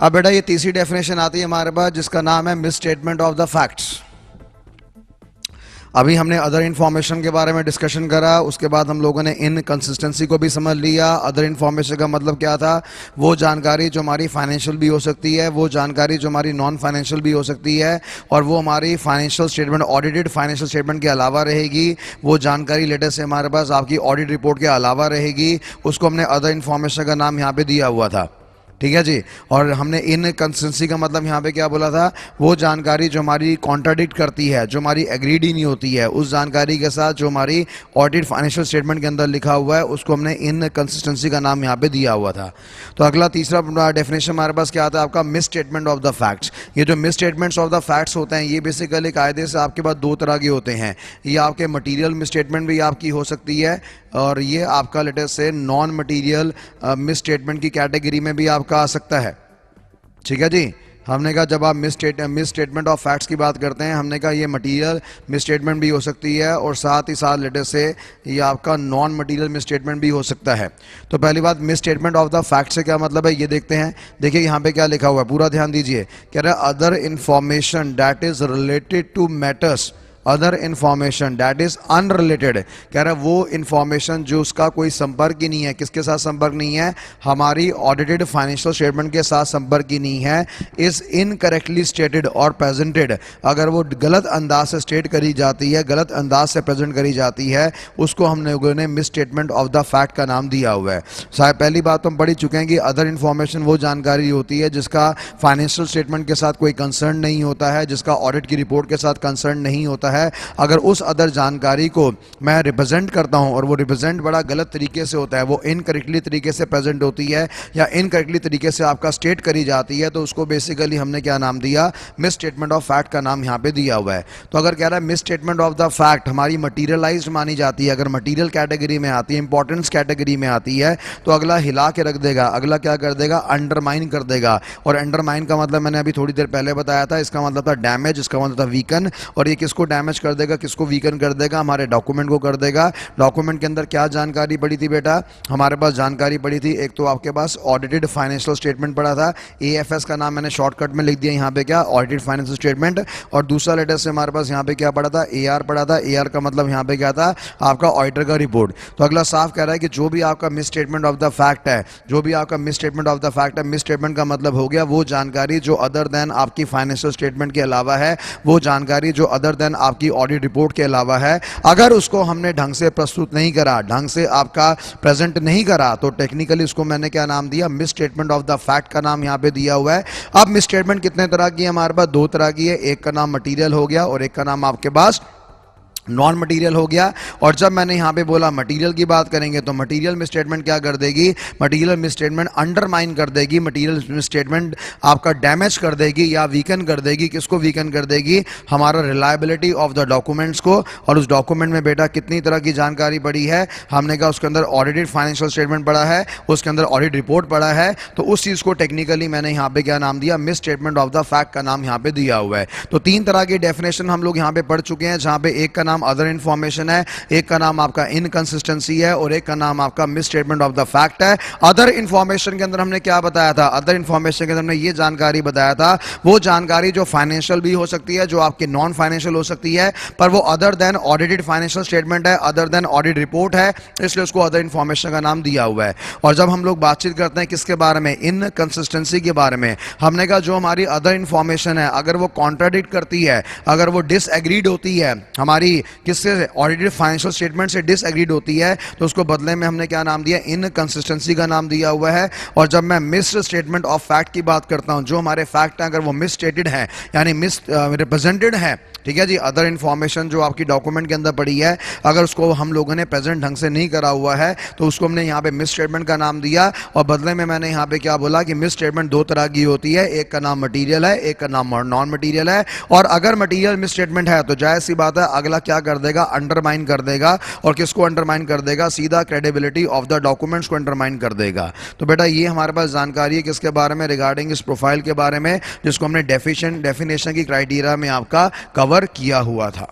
अब बेटा ये तीसरी डेफिनेशन आती है हमारे पास, जिसका नाम है miss statement of the facts. अभी हमने अदर इन्फॉर्मेशन के बारे में डिस्कशन करा, उसके बाद हम लोगों ने इनकंसिस्टेंसी को भी समझ लिया। अदर इन्फॉर्मेशन का मतलब क्या था? वो जानकारी जो हमारी फाइनेंशियल भी हो सकती है, वो जानकारी जो हमारी नॉन फाइनेंशियल भी हो सकती है, और वो हमारी financial statement, audited financial statement के अलावा रहेगी। वो जानकारी लेटेस्ट से हमारे पास आपकी ऑडिट रिपोर्ट के अलावा रहेगी। उसको हमने अदर इन्फॉर्मेशन का नाम यहाँ पे दिया हुआ था। ठीक है जी। और हमने इनकंसिस्टेंसी का मतलब यहाँ पे क्या बोला था? वो जानकारी जो हमारी कॉन्ट्राडिक्ट करती है, जो हमारी एग्रीड ही नहीं होती है, उस जानकारी के साथ जो हमारी ऑडिट फाइनेंशियल स्टेटमेंट के अंदर लिखा हुआ है, उसको हमने इनकंसिस्टेंसी का नाम यहाँ पे दिया हुआ था। तो अगला तीसरा डेफिनेशन हमारे पास क्या आता है आपका? Miss statement of the facts. ये जो miss statements of the facts होते हैं, ये बेसिकली कायदे से आपके पास दो तरह के होते हैं। ये आपके मटीरियल मिस स्टेटमेंट भी आपकी हो सकती है, और ये आपका लेटेस्ट से नॉन मटीरियल मिस स्टेटमेंट की कैटेगरी में भी आपका आ सकता है। ठीक है जी। हमने कहा जब आप मिस स्टेटमेंट ऑफ फैक्ट्स की बात करते हैं, हमने कहा ये मटीरियल मिस स्टेटमेंट भी हो सकती है, और साथ ही साथ लेटेस्ट से ये आपका नॉन मटीरियल मिस स्टेटमेंट भी हो सकता है। तो पहली बात, miss statement of the fact से क्या मतलब है ये देखते हैं। देखिए यहाँ पे क्या लिखा हुआ है, पूरा ध्यान दीजिए। कह रहा है other information that is related to matters, other information that is unrelated. कह रहा है वो इंफॉर्मेशन जो उसका कोई संपर्क ही नहीं है, किसके साथ संपर्क नहीं है? हमारी ऑडिटेड फाइनेंशियल स्टेटमेंट के साथ संपर्क ही नहीं है। इज इनकरेक्टली स्टेटेड और प्रेजेंटेड, अगर वो गलत अंदाज से स्टेट करी जाती है, गलत अंदाज से प्रेजेंट करी जाती है, उसको हम लोगों ने miss statement of the fact का नाम दिया हुआ है। शायद पहली बात तो हम पढ़ चुके हैं कि अदर इंफॉर्मेशन वो जानकारी होती है जिसका फाइनेंशियल स्टेटमेंट के साथ कोई कंसर्न नहीं होता है, जिसका ऑडिट की रिपोर्ट के साथ कंसर्न नहीं होता है। अगर उस अदर जानकारी को मैं रिप्रेजेंट करता हूं और वो रिप्रेजेंट बड़ा गलत तरीके से होता है, वो इनकरेक्टली तरीके से प्रेजेंट होती है, या इनकरेक्टली तरीके से आपका स्टेट करी जाती है, तो उसको बेसिकली हमने क्या नाम दिया? मिस स्टेटमेंट ऑफ फैक्ट का नाम यहां पे दिया हुआ है। तो अगर कह रहा है miss statement of the fact हमारी मटीरियलाइज्ड मानी जाती है, अगर मटीरियल कैटेगरी में आती है, इंपॉर्टेंस कैटेगरी में आती है, तो अगला हिला के रख देगा, अगला क्या कर देगा? अंडरमाइन कर देगा। और अंडरमाइन का मतलब मैंने अभी थोड़ी देर पहले बताया था, इसका मतलब था डैमेज, इसका मतलब था वीकन। और ये किसको डैमेज कर देगा, किसको वीकन कर देगा? हमारे डॉक्यूमेंट को कर देगा। डॉक्यूमेंट के अंदर क्या जानकारी पड़ी थी बेटा? हमारे पास जानकारी पड़ी थी, एक तो आपके पास ऑडिटेड फाइनेंशियल स्टेटमेंट पड़ा था, एएफएस का नाम मैंने शॉर्टकट में लिख दिया यहाँ पे, क्या? Audited financial statement. और दूसरा लेटेस्ट से हमारे पास यहाँ पे क्या पड़ा था? एआर पड़ा था। एआर का मतलब यहाँ पे क्या था? आपका ऑडिटर का रिपोर्ट। तो अगला साफ कह रहा है कि जो भी आपका miss statement of the fact है, जो भी आपका miss statement of the fact है, मिस स्टेटमेंट का मतलब हो गया वो जानकारी जो अदर देन आपकी फाइनेंशियल स्टेटमेंट के अलावा है, वो जानकारी जो अदर देन आपकी ऑडिट रिपोर्ट के अलावा है, अगर उसको हमने ढंग से प्रस्तुत नहीं करा, ढंग से आपका प्रेजेंट नहीं करा, तो टेक्निकली उसको मैंने क्या नाम दिया? Miss statement of the fact का नाम यहां पे दिया हुआ है। अब मिस स्टेटमेंट कितने तरह की है हमारे पास? दो तरह की है, एक का नाम मटीरियल हो गया और एक का नाम आपके पास नॉन मटीरियल हो गया। और जब मैंने यहां पे बोला मटीरियल की बात करेंगे, तो मटीरियल मिस स्टेटमेंट क्या कर देगी? मटीरियल मिस स्टेटमेंट अंडरमाइन कर देगी, मटीरियल मिस स्टेटमेंट आपका डैमेज कर देगी या वीकन कर देगी। किसको वीकन कर देगी? हमारा रिलायबिलिटी ऑफ द डॉक्यूमेंट्स को। और उस डॉक्यूमेंट में बेटा कितनी तरह की जानकारी पड़ी है? हमने कहा उसके अंदर ऑडिटेड फाइनेंशियल स्टेटमेंट पड़ा है, उसके अंदर ऑडिट रिपोर्ट पड़ा है। तो उस चीज को टेक्निकली मैंने यहां पे क्या नाम दिया? Miss statement of the fact का नाम यहां पे दिया हुआ है। तो तीन तरह की डेफिनेशन हम लोग यहां पे पढ़ चुके हैं, जहां पे एक का नाम अदर इंफॉर्मेशन है, एक का नाम आपका इनकंसिस्टेंसी है, और एक का नाम आपका miss statement of the fact है। अदर इंफॉर्मेशन के अंदर हमने क्या बताया था? अदर इंफॉर्मेशन के अंदर हमने ये जानकारी बताया था, वो जानकारी जो फाइनेंशियल भी हो सकती है, जो आपकी नॉन फाइनेंशियल हो सकती है, पर वो other than audited financial statement है, अदर देन ऑडिट रिपोर्ट है, इसलिए उसको अदर इंफॉर्मेशन का नाम दिया हुआ है। और जब हम लोग बातचीत करते हैं किसके बारे में? इनकंसिस्टेंसी के बारे में, हमने कहा जो हमारी अदर इंफॉर्मेशन है, अगर वो कॉन्ट्राडिक्ट करती है, अगर वो डिसएग्रीड होती है, हमारी किससे? ऑडिटेड फाइनेंशियल स्टेटमेंट से डिसएग्रीड होती है, तो उसको बदले में हमने क्या नाम दिया? इनकंसिस्टेंसी का नाम दिया हुआ है। और जब मैं मिस स्टेटमेंट ऑफ फैक्ट की बात करता हूं, जो हमारे फैक्ट हैं अगर वो मिस स्टेटेड है, यानी मिस रिप्रेजेंटेड है, ठीक है जी, अदर इंफॉर्मेशन जो आपकी डॉक्यूमेंट के अंदर पड़ी है, अगर उसको हम लोगों ने प्रेजेंट ढंग से नहीं करा हुआ है, तो उसको हमने यहाँ पे मिस स्टेटमेंट का नाम दिया। और बदले में मैंने यहाँ पे क्या बोला कि मिस स्टेटमेंट दो तरह की होती है, एक का नाम मटीरियल है, एक का नाम नॉन मटीरियल है। और अगर मटीरियल मिस स्टेटमेंट है तो जाहिर सी बात है अगला क्या कर देगा? अंडरमाइन कर देगा। और किसको अंडरमाइन कर देगा? सीधा क्रेडिबिलिटी ऑफ द डॉक्यूमेंट्स को अंडरमाइन कर देगा। तो बेटा ये हमारे पास जानकारी है किसके बारे में? रिगार्डिंग इस प्रोफाइल के बारे में, जिसको हमने डेफिनेशन की क्राइटेरिया में आपका कवर किया हुआ था।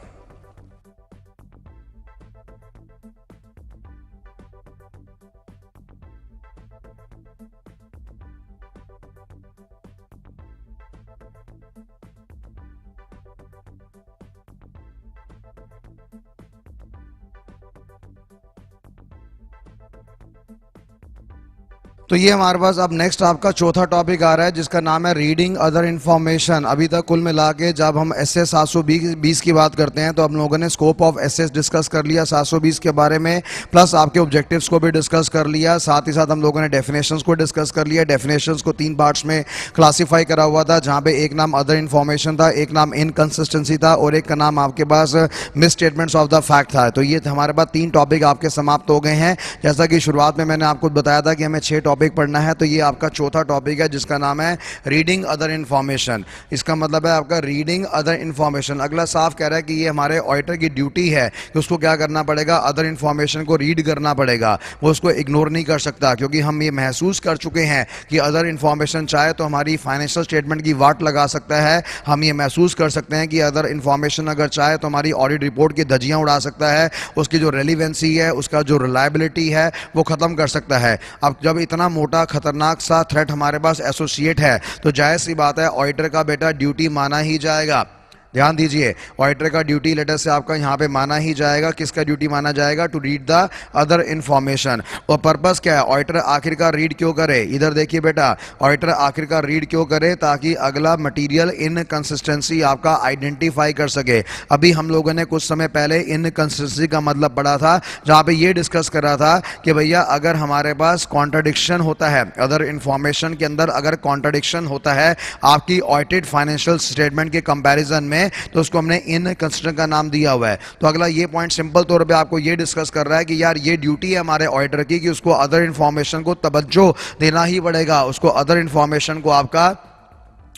तो ये हमारे पास अब नेक्स्ट आपका चौथा टॉपिक आ रहा है जिसका नाम है रीडिंग अदर इंफॉर्मेशन। अभी तक कुल मिला के जब हम एसएस 720 की बात करते हैं तो हम लोगों ने स्कोप ऑफ एसएस डिस्कस कर लिया 720 के बारे में, प्लस आपके ऑब्जेक्टिव्स को भी डिस्कस कर लिया, साथ ही साथ हम लोगों ने डेफिनेशंस को डिस्कस कर लिया। डेफिनेशंस को 3 पार्ट्स में क्लासीफाई करा हुआ था, जहाँ पे एक नाम अदर इंफॉर्मेशन था, एक नाम इनकंसिस्टेंसी था और एक का नाम आपके पास misstatements of the fact था। तो ये हमारे पास 3 टॉपिक आपके समाप्त हो गए हैं। जैसा कि शुरुआत में मैंने आपको बताया था कि हमें 6 टॉपिक पढ़ना है, तो ये आपका चौथा टॉपिक है जिसका नाम है रीडिंग अदर इंफॉर्मेशन। इसका मतलब है आपका रीडिंग अदर इंफॉर्मेशन। अगला साफ कह रहा है कि ये हमारे ऑडिटर की ड्यूटी है कि उसको क्या करना पड़ेगा, अदर इंफॉर्मेशन को रीड करना पड़ेगा। वो उसको इग्नोर नहीं कर सकता, क्योंकि हम ये महसूस कर चुके हैं कि अदर इंफॉर्मेशन चाहे तो हमारी फाइनेंशियल स्टेटमेंट की वाट लगा सकता है। हम ये महसूस कर सकते हैं कि अदर इंफॉर्मेशन अगर चाहे तो हमारी ऑडिट रिपोर्ट की धज्जियां उड़ा सकता है, उसकी जो रेलिवेंसी है, उसका जो रिलायबिलिटी है वो खत्म कर सकता है। अब जब इतना मोटा खतरनाक सा थ्रेट हमारे पास एसोसिएट है तो जायज़ सी बात है ऑडिटर का बेटा ड्यूटी माना ही जाएगा। ध्यान दीजिए, ऑडिटर का ड्यूटी लेटर से आपका यहाँ पे माना ही जाएगा। किसका ड्यूटी माना जाएगा? To read the other information. और पर्पस क्या है? ऑडिटर आखिरकार रीड क्यों करे? इधर देखिए बेटा, ऑडिटर आखिरकार रीड क्यों करे? ताकि अगला मटेरियल इनकंसिस्टेंसी आपका आइडेंटिफाई कर सके। अभी हम लोगों ने कुछ समय पहले इनकंसिस्टेंसी का मतलब पढ़ा था, जहाँ पे ये डिस्कस कर रहा था कि भैया अगर हमारे पास कॉन्ट्राडिक्शन होता है, अदर इंफॉर्मेशन के अंदर अगर कॉन्ट्राडिक्शन होता है आपकी ऑडिटेड फाइनेंशियल स्टेटमेंट के कंपैरिजन में, तो उसको हमने इनकंसिस्टेंट का नाम दिया हुआ है। तो अगला ये पॉइंट सिंपल तौर पे आपको ये डिस्कस कर रहा है कि यार ये ड्यूटी है हमारे ऑडिटर की कि उसको अदर इंफॉर्मेशन को तवज्जो देना ही पड़ेगा, उसको अदर इंफॉर्मेशन को आपका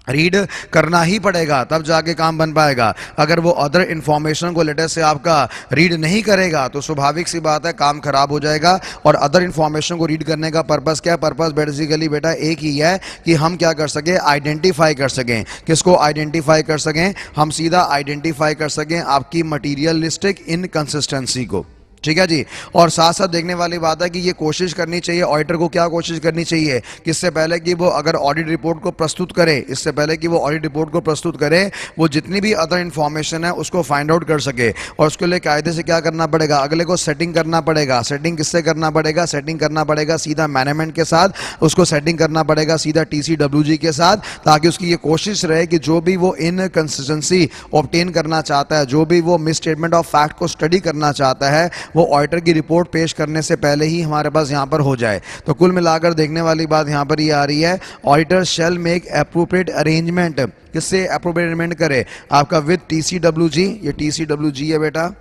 रीड करना ही पड़ेगा, तब जाके काम बन पाएगा। अगर वो अदर इंफॉर्मेशन को लेटर से आपका रीड नहीं करेगा तो स्वाभाविक सी बात है काम खराब हो जाएगा। और अदर इंफॉर्मेशन को रीड करने का पर्पस क्या है? पर्पस बेसिकली बेटा एक ही है कि हम क्या कर सकें, आइडेंटिफाई कर सकें। किसको आइडेंटिफाई कर सकें? हम सीधा आइडेंटिफाई कर सकें आपकी मटीरियलिस्टिक इनकंसिस्टेंसी को। ठीक है जी। और साथ साथ देखने वाली बात है कि ये कोशिश करनी चाहिए ऑडिटर को, क्या कोशिश करनी चाहिए, किससे पहले कि वो अगर ऑडिट रिपोर्ट को प्रस्तुत करे, इससे पहले कि वो ऑडिट रिपोर्ट को प्रस्तुत करे, वो जितनी भी अदर इंफॉर्मेशन है उसको फाइंड आउट कर सके। और उसके लिए कायदे से क्या करना पड़ेगा? अगले को सेटिंग करना पड़ेगा। सेटिंग किससे करना पड़ेगा? सेटिंग करना पड़ेगा सीधा मैनेजमेंट के साथ, उसको सेटिंग करना पड़ेगा सीधा TCWG के साथ, ताकि उसकी ये कोशिश रहे कि जो भी वो इनकंसिस्टेंसी ऑब्टेन करना चाहता है, जो भी वो मिस स्टेटमेंट ऑफ फैक्ट को स्टडी करना चाहता है, वो ऑडिटर की रिपोर्ट पेश करने से पहले ही हमारे पास यहाँ पर हो जाए। तो कुल मिलाकर देखने वाली बात यहाँ पर ये आ रही है, auditor shall make appropriate arrangement. किससे एप्रोप्रिएट अरेंजमेंट करे? आपका विद TCWG, ये TCWG है बेटा,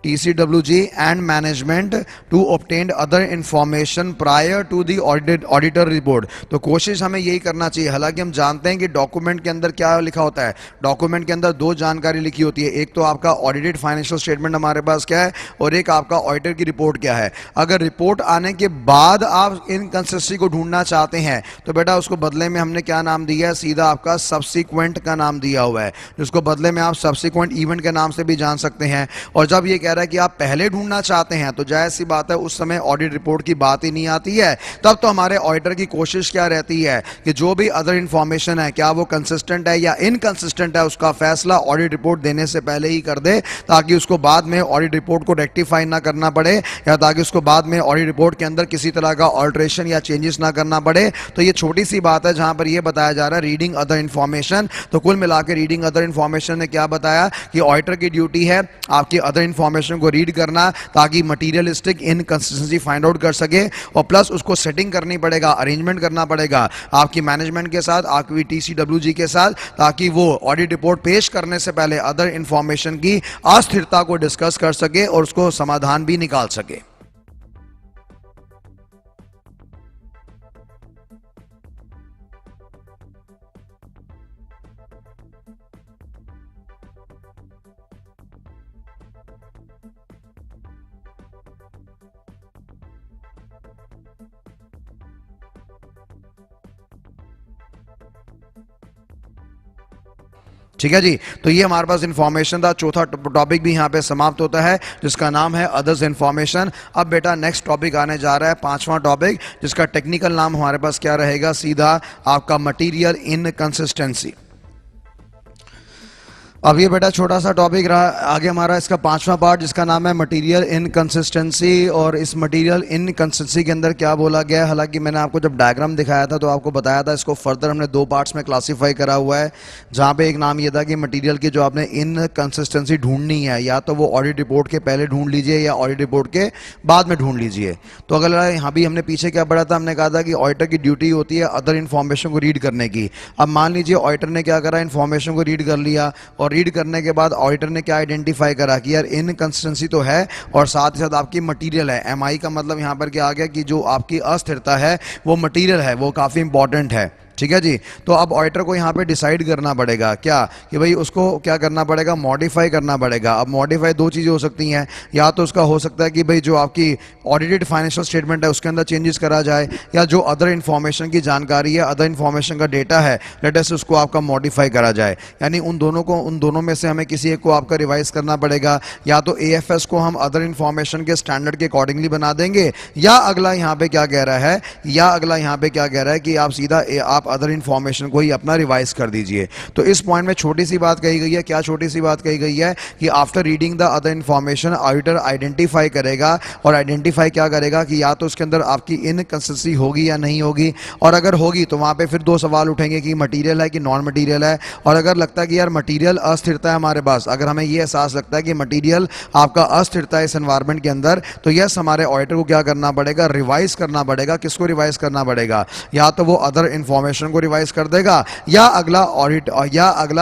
TCWG and management to obtain other information prior to the auditor report। तो कोशिश हमें यही करना चाहिए। हालांकि हम जानते हैं कि डॉक्यूमेंट के अंदर क्या लिखा होता है, डॉक्यूमेंट के अंदर 2 जानकारी लिखी होती है, एक तो आपका ऑडिटेड फाइनेंशियल स्टेटमेंट हमारे पास क्या है और एक आपका ऑडिटर की रिपोर्ट क्या है। अगर रिपोर्ट आने के बाद आप इनकंसिस्टेंसी को ढूंढना चाहते हैं तो बेटा उसको बदले में हमने क्या नाम दिया है? सीधा आपका सब्सिक्वेंट का नाम दिया हुआ है, जिसको बदले में आप सब्सिक्वेंट इवेंट के नाम से भी जान सकते हैं। और जब ये कह रहा है कि आप पहले ढूंढना चाहते हैं तो जायज सी बात है उस समय ऑडिट रिपोर्ट की बात ही नहीं आती है। तब तो हमारे ऑडिटर की कोशिश क्या रहती है कि जो भी अदर इंफॉर्मेशन है क्या वो कंसिस्टेंट है या इनकंसिस्टेंट है, उसका फैसला ऑडिट रिपोर्ट देने से पहले ही कर दे, ताकि उसको बाद में ऑडिट रिपोर्ट को रेक्टिफाई ना करना पड़े, या ताकि उसको बाद में ऑडिट रिपोर्ट के अंदर किसी तरह का ऑल्ट्रेशन या चेंजेस ना करना पड़े। तो ये छोटी सी बात है जहां पर ये बताया जा रहा है रीडिंग अदर इंफॉर्मेशन। तो कुल मिलाकर रीडिंग अदर इंफॉर्मेशन ने क्या बताया कि ऑडिटर की ड्यूटी है आपकी अदर इंफॉर्मेशन को रीड करना, ताकि मटीरियलिस्टिक इनकंसिस्टेंसी फाइंड आउट कर सके, और प्लस उसको सेटिंग करनी पड़ेगा, अरेंजमेंट करना पड़ेगा आपकी मैनेजमेंट के साथ, आपकी TCWG के साथ, ताकि वो ऑडिट रिपोर्ट पेश करने से पहले अदर इंफॉर्मेशन की अस्थिरता को डिस्कस कर सके और उसको समाधान भी निकाल सके। ठीक है जी। तो ये हमारे पास इंफॉर्मेशन था, चौथा टॉपिक भी यहाँ पे समाप्त होता है जिसका नाम है अदर्स इंफॉर्मेशन। अब बेटा नेक्स्ट टॉपिक आने जा रहा है, 5वां टॉपिक, जिसका टेक्निकल नाम हमारे पास क्या रहेगा? सीधा आपका मटीरियल इनकंसिस्टेंसी। अब ये बेटा छोटा सा टॉपिक रहा आगे हमारा, इसका पांचवा पार्ट जिसका नाम है मटेरियल इनकंसिस्टेंसी। और इस मटेरियल इनकंसिस्टेंसी के अंदर क्या बोला गया है, हालांकि मैंने आपको जब डायग्राम दिखाया था तो आपको बताया था इसको फर्दर हमने दो पार्ट्स में क्लासीफाई करा हुआ है, जहाँ पे एक नाम ये था कि मटेरियल की जो आपने इनकंसिस्टेंसी ढूंढनी है या तो वो ऑडिट रिपोर्ट के पहले ढूंढ लीजिए या ऑडिट रिपोर्ट के बाद में ढूंढ लीजिए। तो अगर यहाँ भी हमने पीछे क्या पढ़ा था, हमने कहा था कि ऑडिटर की ड्यूटी होती है अदर इन्फॉर्मेशन को रीड करने की। अब मान लीजिए ऑडिटर ने क्या करा, इन्फॉर्मेशन को रीड कर लिया और रीड करने के बाद ऑडिटर ने क्या आइडेंटिफाई करा कि यार इनकंसिस्टेंसी तो है और साथ ही साथ आपकी मटेरियल है। एमआई का मतलब यहाँ पर क्या आ गया कि जो आपकी अस्थिरता है वो मटेरियल है, वो काफ़ी इंपॉर्टेंट है। ठीक है जी। तो अब ऑडिटर को यहाँ पे डिसाइड करना पड़ेगा क्या कि भाई उसको क्या करना पड़ेगा, मॉडिफाई करना पड़ेगा। अब मॉडिफाई दो चीज़ें हो सकती हैं, या तो उसका हो सकता है कि भाई जो आपकी ऑडिटेड फाइनेंशियल स्टेटमेंट है उसके अंदर चेंजेस करा जाए, या जो अदर इन्फॉर्मेशन की जानकारी है, अदर इन्फॉर्मेशन का डेटा है लेटेस्ट, उसको आपका मॉडिफाई करा जाए। यानी उन दोनों में से हमें किसी एक को आपका रिवाइज करना पड़ेगा। या तो एएफएस को हम अदर इन्फॉर्मेशन के स्टैंडर्ड के अकॉर्डिंगली बना देंगे, या अगला यहाँ पे क्या कह रहा है कि आप सीधा आप अदर इंफॉर्मेशन को ही अपना रिवाइज कर दीजिए। तो इस पॉइंट में छोटी सी बात कही गई है। क्या छोटी सी बात कही गई है कि after reading the other information auditor identify करेगा, और आइडेंटिफाई क्या करेगा कि या तो उसके अंदर आपकी इनकंसिस्टेंसी होगी या नहीं होगी, और अगर होगी तो वहां पे फिर दो सवाल उठेंगे कि मटेरियल है कि नॉन मटेरियल है। और अगर लगता है कि यार मटेरियल अस्थिरता है हमारे पास, अगर हमें ये एहसास लगता है कि मटेरियल आपका अस्थिरता है इस एनवायरनमेंट के अंदर, तो यस हमारे ऑडिटर को क्या करना पड़ेगा, रिवाइज करना पड़ेगा। किसको रिवाइज करना पड़ेगा, या तो वो अदर इंफॉर्मेशन को रिवाइज कर देगा या अगला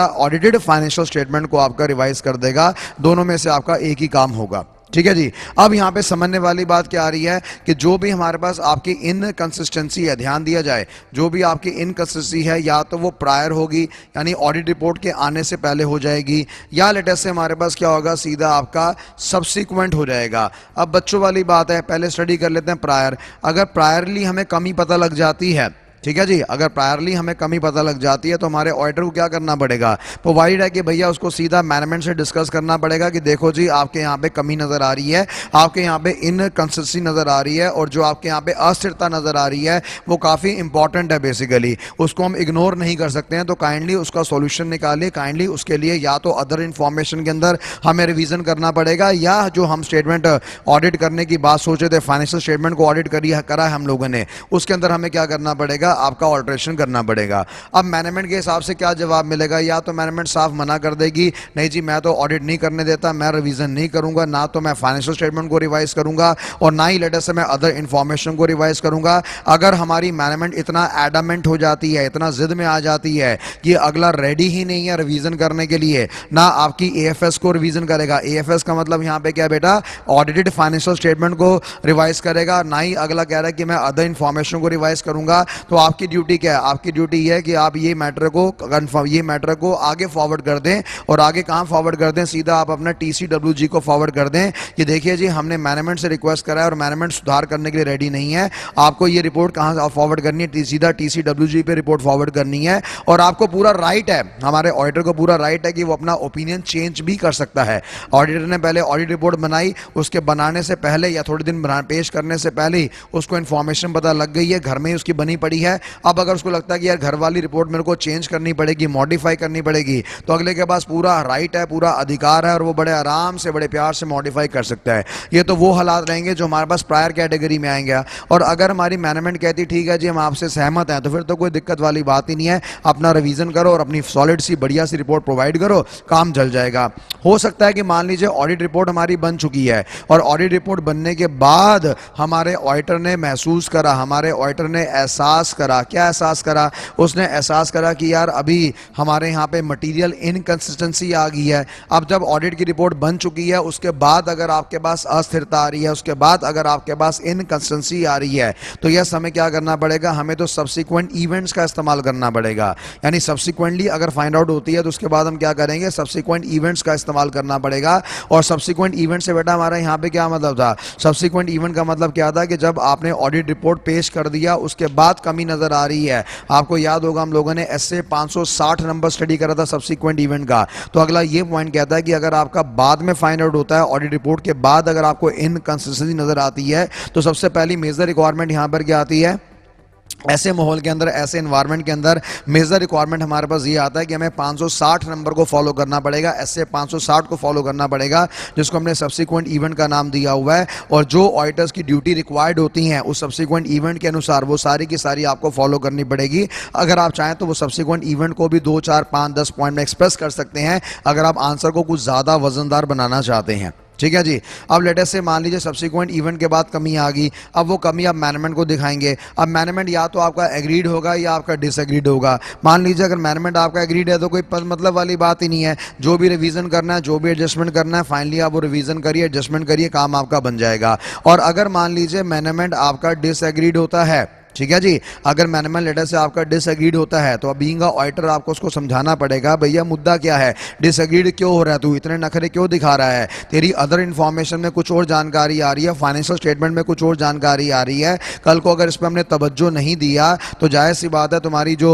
ऑडिटेड फाइनेंशियल स्टेटमेंट को आपका रिवाइज कर देगा। दोनों में से आपका एक ही काम होगा। ठीक है जी। अब यहां पे समझने वाली बात क्या आ रही है कि जो भी हमारे पास आपकी इनकंसिस्टेंसी है, ध्यान दिया जाए, जो भी आपकी इनकंसिस्टेंसी है या तो वो प्रायर होगी यानी ऑडिट रिपोर्ट के आने से पहले हो जाएगी, या लेटेस्ट से हमारे पास क्या होगा, सीधा आपका सब्सिक्वेंट हो जाएगा। अब बच्चों वाली बात है, पहले स्टडी कर लेते हैं प्रायर। अगर प्रायरली हमें कमी पता लग जाती है, ठीक है जी, अगर प्रायरली हमें कमी पता लग जाती है तो हमारे ऑडिटर को क्या करना पड़ेगा, प्रोवाइड है कि भैया उसको सीधा मैनेजमेंट से डिस्कस करना पड़ेगा कि देखो जी आपके यहाँ पे कमी नज़र आ रही है, आपके यहाँ पे इनकंसिस्टेंसी नज़र आ रही है, और जो आपके यहाँ पे अस्थिरता नज़र आ रही है वो काफ़ी इंपॉर्टेंट है बेसिकली, उसको हम इग्नोर नहीं कर सकते हैं। तो काइंडली उसका सोल्यूशन निकालिए। काइंडली उसके लिए या तो अदर इन्फॉर्मेशन के अंदर हमें रिविजन करना पड़ेगा, या जो हम स्टेटमेंट ऑडिट करने की बात सोचे थे, फाइनेंशियल स्टेटमेंट को ऑडिट करा है हम लोगों ने, उसके अंदर हमें क्या करना पड़ेगा, आपका ऑल्टरेशन करना पड़ेगा। अब मैनेजमेंट के हिसाब से क्या जवाब मिलेगा, या तो मैनेजमेंट साफ मना कर देगी नहीं जी मैं तो ऑडिट नहीं करने देता, मैं रिवीजन नहीं करूंगा, ना तो मैं फाइनेंशियल स्टेटमेंट को रिवाइज करूंगा और ना ही लेटेस्ट से मैं अदर इंफॉर्मेशन को रिवाइज करूंगा। अगर हमारी मैनेजमेंट इतना एडमेंट हो जाती है, इतना जिद में आ जाती है कि अगला रेडी ही नहीं है रिवीजन करने के लिए, ना आपकी एएफएस को रिवीजन करेगा, एएफएस का मतलब यहां पे क्या बेटा, ऑडिटेड फाइनेंशियल स्टेटमेंट को रिवाइज करेगा, ना ही अगला कह रहा है कि मैं अदर इंफॉर्मेशन को रिवाइज करूंगा, तो आपकी ड्यूटी क्या है, आपकी ड्यूटी है कि आप ये मैटर को आगे फॉरवर्ड कर दें। और आगे कहां फॉरवर्ड कर दें, सीधा आप अपना टीसीडब्ल्यूजी को फॉरवर्ड कर दें कि देखिए जी हमने मैनेजमेंट से रिक्वेस्ट करा है और मैनेजमेंट सुधार करने के लिए रेडी नहीं है, आपको ये रिपोर्ट कहां फॉरवर्ड करनी है, सीधा टीसीडब्ल्यूजी पे रिपोर्ट फॉरवर्ड करनी है। और आपको पूरा राइट है, हमारे ऑडिटर को पूरा राइट है कि वो अपना ओपिनियन चेंज भी कर सकता है। ऑडिटर ने पहले ऑडिट रिपोर्ट बनाई, उसके बनाने से पहले या थोड़े दिन पेश करने से पहले ही उसको इन्फॉर्मेशन पता लग गई है, घर में ही उसकी बनी पड़ी है। अब अगर उसको लगता है कि यार घर वाली रिपोर्ट मेरे को चेंज करनी पड़ेगी, मॉडिफाई करनी पड़ेगी, तो अगले के पास पूरा राइट है, पूरा अधिकार है, और वो बड़े आराम से बड़े प्यार से मॉडिफाई कर सकता है। ये तो वो हालात रहेंगे जो हमारे पास प्रायर कैटेगरी में आएंगे। और अगर हमारी मैनेजमेंट कहती ठीक है जी हम आपसे सहमत हैं, तो फिर तो कोई दिक्कत वाली बात ही नहीं है, अपना रिवीजन करो और अपनी सॉलिड सी बढ़िया सी रिपोर्ट प्रोवाइड करो, काम चल जाएगा। हो सकता है कि मान लीजिए ऑडिट रिपोर्ट हमारी बन चुकी है और ऑडिट रिपोर्ट बनने के बाद हमारे ऑडिटर ने महसूस करा, हमारे ऑडिटर ने एहसास करा, क्या एहसास करा, उसने एहसास करा कि यार अभी हमारे यहाँ पे मटेरियल इनकंसिस्टेंसी आ गई है। अब जब ऑडिट की रिपोर्ट बन चुकी है उसके बाद अगर आपके पास अस्थिरता आ रही है, उसके बाद अगर आपके पास इनकंसिस्टेंसी आ रही है, तो यस हमें क्या करना पड़ेगा, हमें तो सब्सिक्वेंट इवेंट्स का इस्तेमाल करना पड़ेगा। यानी सब्सिक्वेंटली अगर फाइंड आउट होती है तो उसके बाद हम क्या करेंगे, सब्सिक्वेंट इवेंट्स का इस्तेमाल करना पड़ेगा। और सब्सिक्वेंट इवेंट से बेटा हमारा यहाँ पे क्या मतलब था, सब्सिक्वेंट इवेंट का मतलब क्या था कि जब आपने ऑडिट रिपोर्ट पेश कर दिया उसके बाद कमी नजर आ रही है। आपको याद होगा हम लोगों ने एसए 560 नंबर स्टडी करा था सब्सिक्वेंट इवेंट का। तो अगला ये पॉइंट कहता है कि अगर आपका बाद में फाइंड आउट होता है, ऑडिट रिपोर्ट के बाद अगर आपको इनकंसिस्टेंसी नजर आती है, तो सबसे पहली मेजर रिक्वायरमेंट यहां पर क्या आती है, ऐसे माहौल के अंदर, ऐसे एनवायरनमेंट के अंदर मेजर रिक्वायरमेंट हमारे पास ये आता है कि हमें 560 नंबर को फॉलो करना पड़ेगा, ऐसे 560 को फॉलो करना पड़ेगा, जिसको हमने सब्सिक्वेंट इवेंट का नाम दिया हुआ है। और जो ऑडिटर्स की ड्यूटी रिक्वायर्ड होती हैं उस सब्सिक्वेंट इवेंट के अनुसार वो सारी की सारी आपको फॉलो करनी पड़ेगी। अगर आप चाहें तो वो सब्सिक्वेंट इवेंट को भी 2, 4, 5, 10 पॉइंट में एक्सप्रेस कर सकते हैं, अगर आप आंसर को कुछ ज़्यादा वजनदार बनाना चाहते हैं। ठीक है जी। अब लेटेस्ट से मान लीजिए सब्सिक्वेंट इवेंट के बाद कमी आ गई, अब वो कमी आप मैनेजमेंट को दिखाएंगे। अब मैनेजमेंट या तो आपका एग्रीड होगा या आपका डिसएग्रीड होगा। मान लीजिए अगर मैनेजमेंट आपका एग्रीड है तो कोई मतलब वाली बात ही नहीं है, जो भी रिवीजन करना है, जो भी एडजस्टमेंट करना है, फाइनली आप वो रिवीजन करिए, एडजस्टमेंट करिए, काम आपका बन जाएगा। और अगर मान लीजिए मैनेजमेंट आपका डिसएग्रीड होता है, ठीक है जी, अगर मैनेजमेंट लेटर से आपका डिसएग्रीड होता है तो अब बीइंग अ ऑडिटर आपको उसको समझाना पड़ेगा, भैया मुद्दा क्या है, डिसएग्रीड क्यों हो रहा है, तू इतने नखरे क्यों दिखा रहा है, तेरी अदर इन्फॉर्मेशन में कुछ और जानकारी आ रही है, फाइनेंशियल स्टेटमेंट में कुछ और जानकारी आ रही है। कल को अगर इस पर हमने तवज्जो नहीं दिया तो जाहिर सी बात है तुम्हारी जो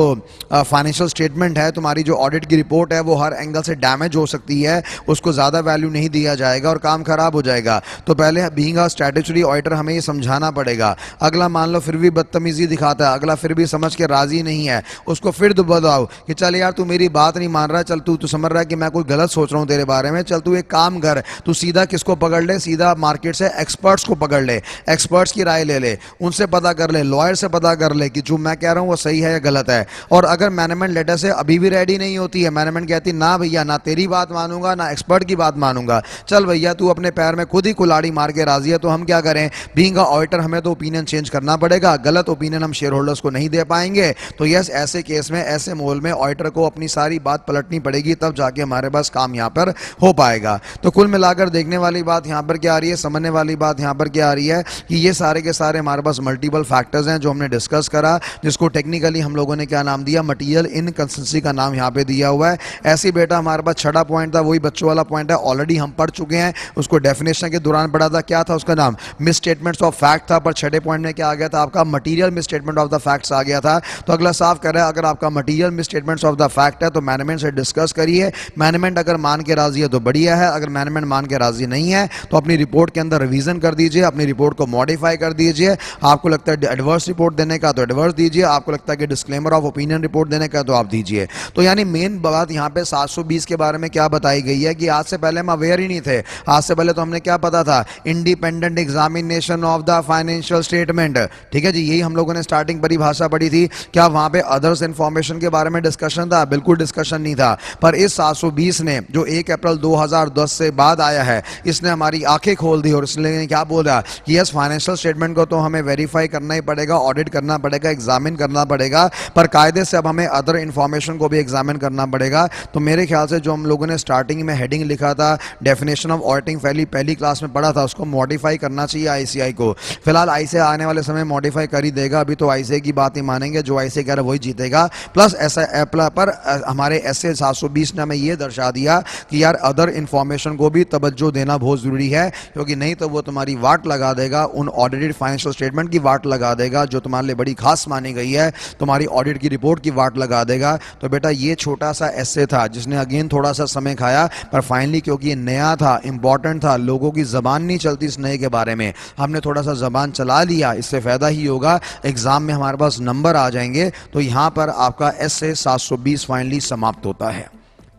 फाइनेंशियल स्टेटमेंट है, तुम्हारी जो ऑडिट की रिपोर्ट है, वो हर एंगल से डैमेज हो सकती है, उसको ज़्यादा वैल्यू नहीं दिया जाएगा और काम खराब हो जाएगा। तो पहले बीइंग अ स्टैट्यूटरी ऑडिटर हमें ये समझाना पड़ेगा। अगला मान लो फिर भी बदतमीजी दिखाता है, अगला फिर भी समझ के राजी नहीं है, उसको फिर बताओ कि चल यार तू मेरी बात नहीं मान रहा, चल तू समझ रहा है कि मैं कोई गलत सोच रहा हूँ तेरे बारे में, चल तू एक काम कर, तू सीधा किसको पकड़ ले, सीधा मार्केट से एक्सपर्ट्स को पकड़ ले, एक्सपर्ट्स की राय ले ले, उनसे पता कर ले, लॉयर से पता कर ले कि जो मैं कह रहा हूँ वो सही है या गलत है। और अगर मैनेजमेंट लेटर से अभी भी रेडी नहीं होती है, मैनेजमेंट कहती ना भैया ना तेरी बात मानूंगा ना एक्सपर्ट की बात मानूंगा, चल भैया तू अपने पैर में खुद ही कुल्हाड़ी मार के राजी है, तो हम क्या करें, बीइंग अ ऑडिटर हमें तो ओपिनियन चेंज करना पड़ेगा, गलत ओपिनियन हम शेयर होल्डर्स को नहीं दे पाएंगे। तो यस, ऐसे केस में, ऐसे माहौल में ऑडिटर को अपनी सारी बात पलटनी पड़ेगी, तब जाके हमारे पास काम यहाँ पर हो पाएगा। तो कुल मिलाकर देखने वाली बात यहाँ पर क्या आ रही है, समझने वाली बात यहाँ पर क्या आ रही है कि ये सारे के सारे हमारे पास मल्टीपल फैक्टर्स हैं जो हमने डिस्कस करा, जिसको टेक्निकली हम लोगों ने क्या नाम दिया, मटीरियल इनकंसिस्टेंसी का नाम यहाँ पे दिया हुआ है। ऐसे बेटा हमारे पास छठा पॉइंट था, वही बच्चों वाला पॉइंट है, ऑलरेडी हम पढ़ चुके हैं, उसको डेफिनेशन के दौरान पढ़ा था, क्या था उसका नाम, मिस स्टेटमेंट्स ऑफ फैक्ट था। पर छठे पॉइंट में क्या आ गया था, आपका material misstatement of the facts आ गया था। तो अगला साफ कर रहा है, अगर आपका material miss statements of the fact है तो मैनेजमेंट से डिस्कस करिए, मैनेजमेंट अगर मान के राजी है तो बढ़िया है, अगर मैनेजमेंट मान के राजी नहीं है तो अपनी रिपोर्ट के अंदर रिवीजन कर दीजिए, अपनी रिपोर्ट को मॉडिफाई कर दीजिए। आपको लगता है एडवर्स रिपोर्ट देने का तो एडवर्स दीजिए, आपको लगता है कि डिस्क्लेमर ऑफ ओपिनियन रिपोर्ट देने का तो आप दीजिए। तो यानी मेन बात यहाँ पे 720 के बारे में क्या बताई गई है कि आज से पहले हम अवेयर ही नहीं थे, आज से पहले तो हमने क्या पता था, independent examination of the financial statement, ठीक है जी, यही हम लोगों ने स्टार्टिंग परिभाषा पढ़ी थी। क्या वहां पे अदर्स इंफॉर्मेशन के बारे में डिस्कशन था? बिल्कुल डिस्कशन नहीं था। पर इस 720 ने जो 1 अप्रैल 2010 से बाद आया है, इसने हमारी आंखें खोल दी और इसने क्या बोला कि यस, फाइनेंशियल स्टेटमेंट को तो हमें वेरीफाई करना ही पड़ेगा, ऑडिट करना पड़ेगा, एग्जामिन करना पड़ेगा, पर कायदे से अब हमें अदर इंफॉर्मेशन को भी एग्जामिन करना पड़ेगा। तो मेरे ख्याल से जो हम लोगों ने स्टार्टिंग में हेडिंग लिखा था, डेफिनेशन ऑफ ऑडिटिंग पहली क्लास में पढ़ा था, उसको मॉडिफाई करना चाहिए आईसीआई को। फिलहाल आईसीआई आने वाले समय मॉडिफाई कर ही देगा, अभी तो आईसीआई की बात ही मानेंगे, जो आईसीआई कह रहा है वही जीतेगा। प्लस ऐसा पर हमारे एसए 720 ने हमें यह दर्शा दिया कि यार अदर इंफॉर्मेशन को भी तवज्जो देना बहुत जरूरी है, क्योंकि नहीं तो वो तुम्हारी वाट लगा देगा, उन ऑडिटेड फाइनेंशियल स्टेटमेंट की वाट लगा देगा जो तुम्हारे लिए बड़ी खास मानी गई है, तुम्हारी ऑडिट की रिपोर्ट की वाट लगा देगा। तो बेटा ये छोटा सा एसए था जिसने अगेन थोड़ा सा समय खाया, पर फाइनली क्योंकि ये नया था, इंपॉर्टेंट था, लोगों की जबान नहीं चलती इस नए के बारे में, हमने थोड़ा सा जबान चला लिया, इससे फायदा ही होगा, एग्जाम में हमारे पास नंबर आ जाएंगे। तो यहां पर आपका एसए 720 फाइनली समाप्त होता है।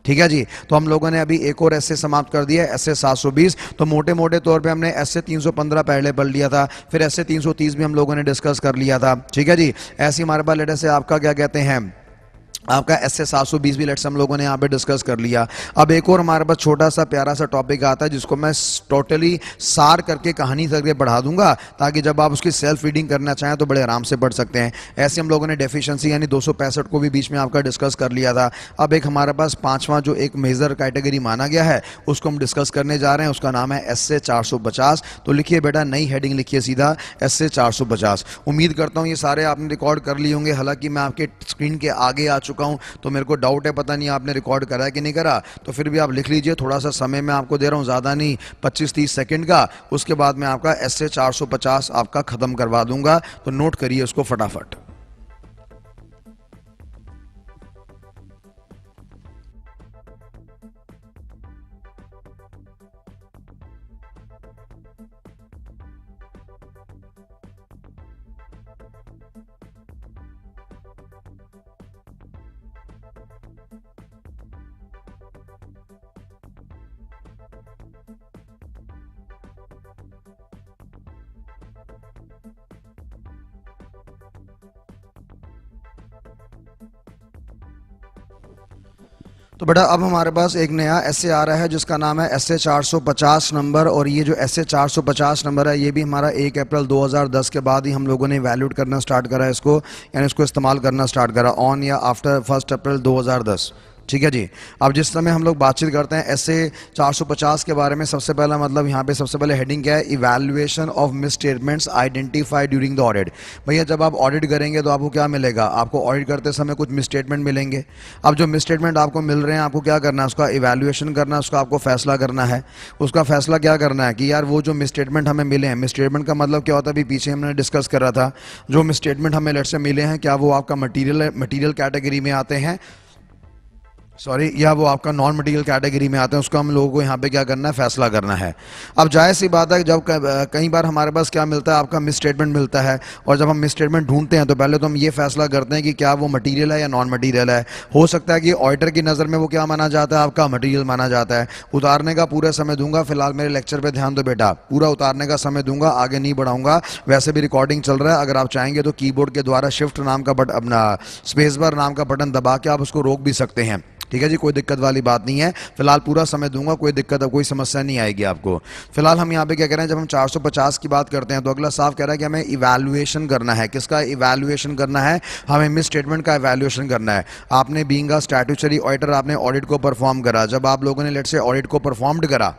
ठीक है जी। तो हम लोगों ने अभी एक और एसए समाप्त कर दिया, एसए 720। तो मोटे मोटे तौर पे हमने एसए 315 पहले पढ़ लिया था, फिर एसए 330 भी हम लोगों ने डिस्कस कर लिया था। ठीक है जी। ऐसी हमारे पास लेटर से आपका क्या कहते हैं, आपका एसए 720 भी लेट्स हम लोगों ने यहाँ पे डिस्कस कर लिया। अब एक और हमारे पास छोटा सा प्यारा सा टॉपिक आता है जिसको मैं टोटली सार करके कहानी करके पढ़ा दूंगा, ताकि जब आप उसकी सेल्फ रीडिंग करना चाहें तो बड़े आराम से पढ़ सकते हैं। ऐसे हम लोगों ने डेफिशिएंसी यानी 265 को भी बीच में आपका डिस्कस कर लिया था। अब एक हमारे पास पांचवा जो एक मेजर कैटेगरी माना गया है उसको हम डिस्कस करने जा रहे हैं, उसका नाम है एसए 450। तो लिखिए बेटा, नई हेडिंग लिखिए सीधा, एसए 450। उम्मीद करता हूँ ये सारे आपने रिकॉर्ड कर लिए होंगे, हालांकि मैं आपके स्क्रीन के आगे आ चुका हूं तो मेरे को डाउट है, पता नहीं आपने रिकॉर्ड करा है कि नहीं करा, तो फिर भी आप लिख लीजिए। थोड़ा सा समय मैं आपको दे रहा हूं, ज़्यादा नहीं, 25-30 सेकंड का, उसके बाद मैं आपका एसए 450 आपका ख़त्म करवा दूंगा। तो नोट करिए उसको फटाफट। तो बेटा अब हमारे पास एक नया एसए आ रहा है जिसका नाम है एसए 450 नंबर। और ये जो एसए 450 नंबर है ये भी हमारा 1 अप्रैल 2010 के बाद ही हम लोगों ने वैल्यूड करना स्टार्ट करा है इसको, यानी इसको इस्तेमाल करना स्टार्ट करा ऑन या आफ्टर 1 अप्रैल 2010। ठीक है जी। अब जिस समय हम लोग बातचीत करते हैं एसए 450 के बारे में, सबसे पहला मतलब यहाँ पे सबसे पहले हेडिंग क्या है, evaluation of miss statements identified during the audit. भैया जब आप ऑडिट करेंगे तो आपको क्या मिलेगा, आपको ऑडिट करते समय कुछ मिस स्टेटमेंट मिलेंगे। अब जो मिस स्टेटमेंट आपको मिल रहे हैं आपको क्या करना है, उसका इवैल्यूएशन करना है, उसका आपको फैसला करना है। उसका फैसला क्या करना है कि यार वो जो मिस स्टेटमेंट हमें मिले हैं, मिस स्टेटमेंट का मतलब क्या होता है, अभी पीछे हमने डिस्कस कर रहा था, जो मिस स्टेटमेंट हमें लेट से मिले हैं क्या वो आपका मटीरियल कैटेगरी में आते हैं, सॉरी, या वो आपका नॉन मटेरियल कैटेगरी में आते हैं, उसको हम लोगों को यहाँ पे क्या करना है, फैसला करना है। अब जाहिर सी बात है जब कई बार हमारे पास क्या मिलता है, आपका मिस स्टेटमेंट मिलता है, और जब हम मिस स्टेटमेंट ढूंढते हैं तो पहले तो हम ये फैसला करते हैं कि क्या वो मटेरियल है या नॉन मटेरियल है। हो सकता है कि ऑडिटर की नज़र में वो क्या माना जाता है, आपका मटेरियल माना जाता है। उतारने का पूरा समय दूंगा, फिलहाल मेरे लेक्चर पर ध्यान दो बेटा, पूरा उतारने का समय दूंगा, आगे नहीं बढ़ाऊंगा। वैसे भी रिकॉर्डिंग चल रहा है, अगर आप चाहेंगे तो कीबोर्ड के द्वारा शिफ्ट नाम का बटन, अपना स्पेस बार नाम का बटन दबा के आप उसको रोक भी सकते हैं। ठीक है जी, कोई दिक्कत वाली बात नहीं है। फिलहाल पूरा समय दूंगा, कोई दिक्कत, कोई समस्या नहीं आएगी आपको। फिलहाल हम यहाँ पे क्या कह रहे हैं, जब हम 450 की बात करते हैं तो अगला साफ कह रहा है कि हमें इवैल्यूएशन करना है। किसका इवैल्यूएशन करना है, हमें मिस स्टेटमेंट का इवैल्यूएशन करना है। आपने बीइंग अ स्टैट्यूटरी ऑडिटर आपने ऑडिट को परफॉर्म करा। जब आप लोगों ने लेट से ऑडिट को परफॉर्म्ड करा,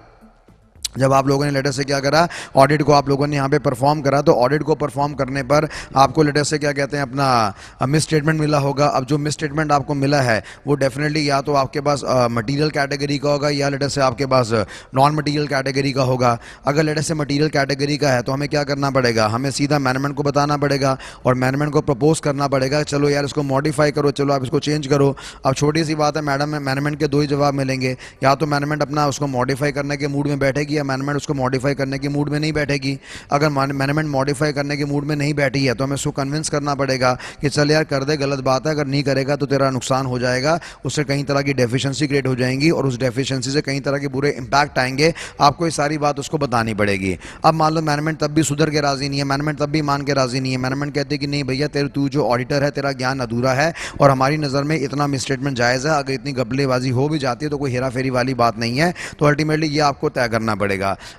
जब आप लोगों ने लेटर से क्या करा, ऑडिट को आप लोगों ने यहाँ पे परफॉर्म करा, तो ऑडिट को परफॉर्म करने पर आपको लेटर से क्या कहते हैं, अपना मिस स्टेटमेंट मिला होगा। अब जो मिस स्टेटमेंट आपको मिला है वो डेफिनेटली या तो आपके पास मटेरियल कैटेगरी का होगा या लेटर से आपके पास नॉन मटेरियल कैटेगरी का होगा। अगर लेटर से मटेरियल कैटेगरी का है तो हमें क्या करना पड़ेगा, हमें सीधा मैनेजमेंट को बताना पड़ेगा और मैनेजमेंट को प्रपोज करना पड़ेगा, चलो यार इसको मॉडिफाई करो, चलो आप इसको चेंज करो। अब छोटी सी बात है, मैनेजमेंट के दो ही जवाब मिलेंगे, या तो मैनेजमेंट अपना उसको मॉडिफाई करने के मूड में बैठेगी, मैनेजमेंट उसको मॉडिफाई करने के मूड में नहीं बैठेगी। अगर मैनेजमेंट मॉडिफाई करने के मूड में नहीं बैठी है तो हमें उसको कन्विंस करना पड़ेगा कि चल यार कर दे, गलत बात है, अगर नहीं करेगा तो तेरा नुकसान हो जाएगा, उससे कई तरह की डेफिशिएंसी क्रिएट हो जाएंगी और उस डेफिशिएंसी से कई तरह के बुरे इंपैक्ट आएंगे। आपको ये सारी बात उसको बतानी पड़ेगी। अब मान लो मैनेजमेंट तब भी सुधर के राजी नहीं है, मैनेजमेंट तब भी मान के राजी नहीं है, मैनेजमेंट कहते हैं कि नहीं भैया तेरे, तू जो ऑडिटर है तेरा ज्ञान अधूरा है और हमारी नज़र में इतना मिस स्टेटमेंट जायज़ है, अगर इतनी गपलेबाजी हो भी जाती है तो कोई हेरा फेरी वाली बात नहीं है। तो अल्टीमेटली ये आपको तय करना पड़ेगा।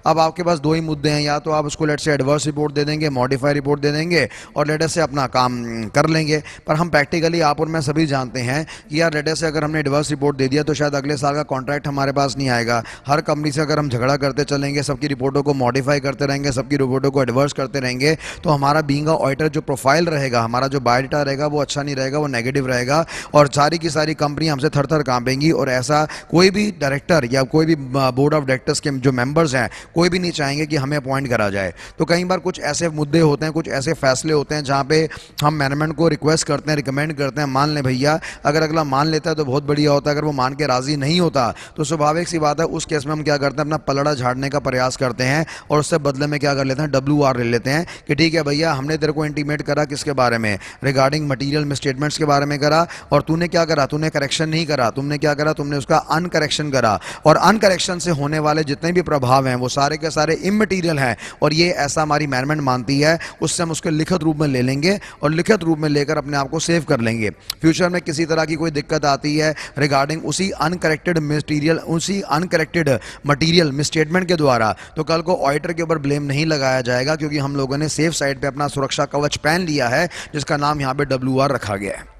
अब आपके पास दो ही मुद्दे हैं, या तो आप उसको लेट से एडवर्स रिपोर्ट दे देंगे, मॉडिफाई रिपोर्ट दे देंगे और लेटर से अपना काम कर लेंगे। पर हम प्रैक्टिकली आप और मैं सभी जानते हैं कि यार लेटर से अगर हमने एडवर्स रिपोर्ट दे दिया तो शायद अगले साल का कॉन्ट्रैक्ट हमारे पास नहीं आएगा। हर कंपनी से अगर हम झगड़ा करते चलेंगे, सबकी रिपोर्टों को मॉडिफाई करते रहेंगे, सबकी रिपोर्टों को एडवर्स करते रहेंगे, तो हमारा बीइंग अ ऑडिटर जो प्रोफाइल रहेगा, हमारा जो बायोडाटा रहेगा वो अच्छा नहीं रहेगा, वो नेगेटिव रहेगा और सारी की सारी कंपनी हमसे थर थर कांपेंगी। और ऐसा कोई भी डायरेक्टर या कोई भी बोर्ड ऑफ डायरेक्टर्स के जो मेंबर्स हैं कोई भी नहीं चाहेंगे कि हमें अपॉइंट करा जाए। तो कई बार कुछ ऐसे मुद्दे होते हैं, कुछ ऐसे फैसले होते हैं जहां पे हम मैनेजमेंट को रिक्वेस्ट करते हैं, रिकमेंड करते हैं, मान लें भैया, अगर अगला मान लेता है तो बहुत बढ़िया होता है, अगर वो मान के राजी नहीं होता तो स्वाभाविक सी बात है उस केस में हम क्या करते हैं, अपना पलड़ा झाड़ने का प्रयास करते हैं और उससे बदले में क्या कर लेते हैं, WR ले लेते हैं कि ठीक है भैया हमने तेरे को इंटीमेट करा किसके बारे में, रिगार्डिंग मटीरियल मिसस्टेटमेंट्स के बारे में करा, और तूने क्या करा, तूने करेक्शन नहीं करा, तुमने क्या करा, तुमने उसका अनकरेक्शन करा, और अनकरेक्शन से होने वाले जितने भी प्रभाव हैं वो सारे के सारे इममटीरियल हैं और ये ऐसा हमारी मैनेजमेंट मानती है। उससे हम उसके लिखित रूप में ले लेंगे और लिखित रूप में लेकर अपने आप को सेव कर लेंगे। फ्यूचर में किसी तरह की कोई दिक्कत आती है रिगार्डिंग उसी अनकरेक्टेड मटेरियल, उसी अनकरेक्टेड मटेरियल मिसस्टेटमेंट के द्वारा, तो कल को ऑडिटर के ऊपर ब्लेम नहीं लगाया जाएगा, क्योंकि हम लोगों ने सेफ साइड पे अपना सुरक्षा कवच पहन लिया है जिसका नाम यहाँ पे WR रखा गया है।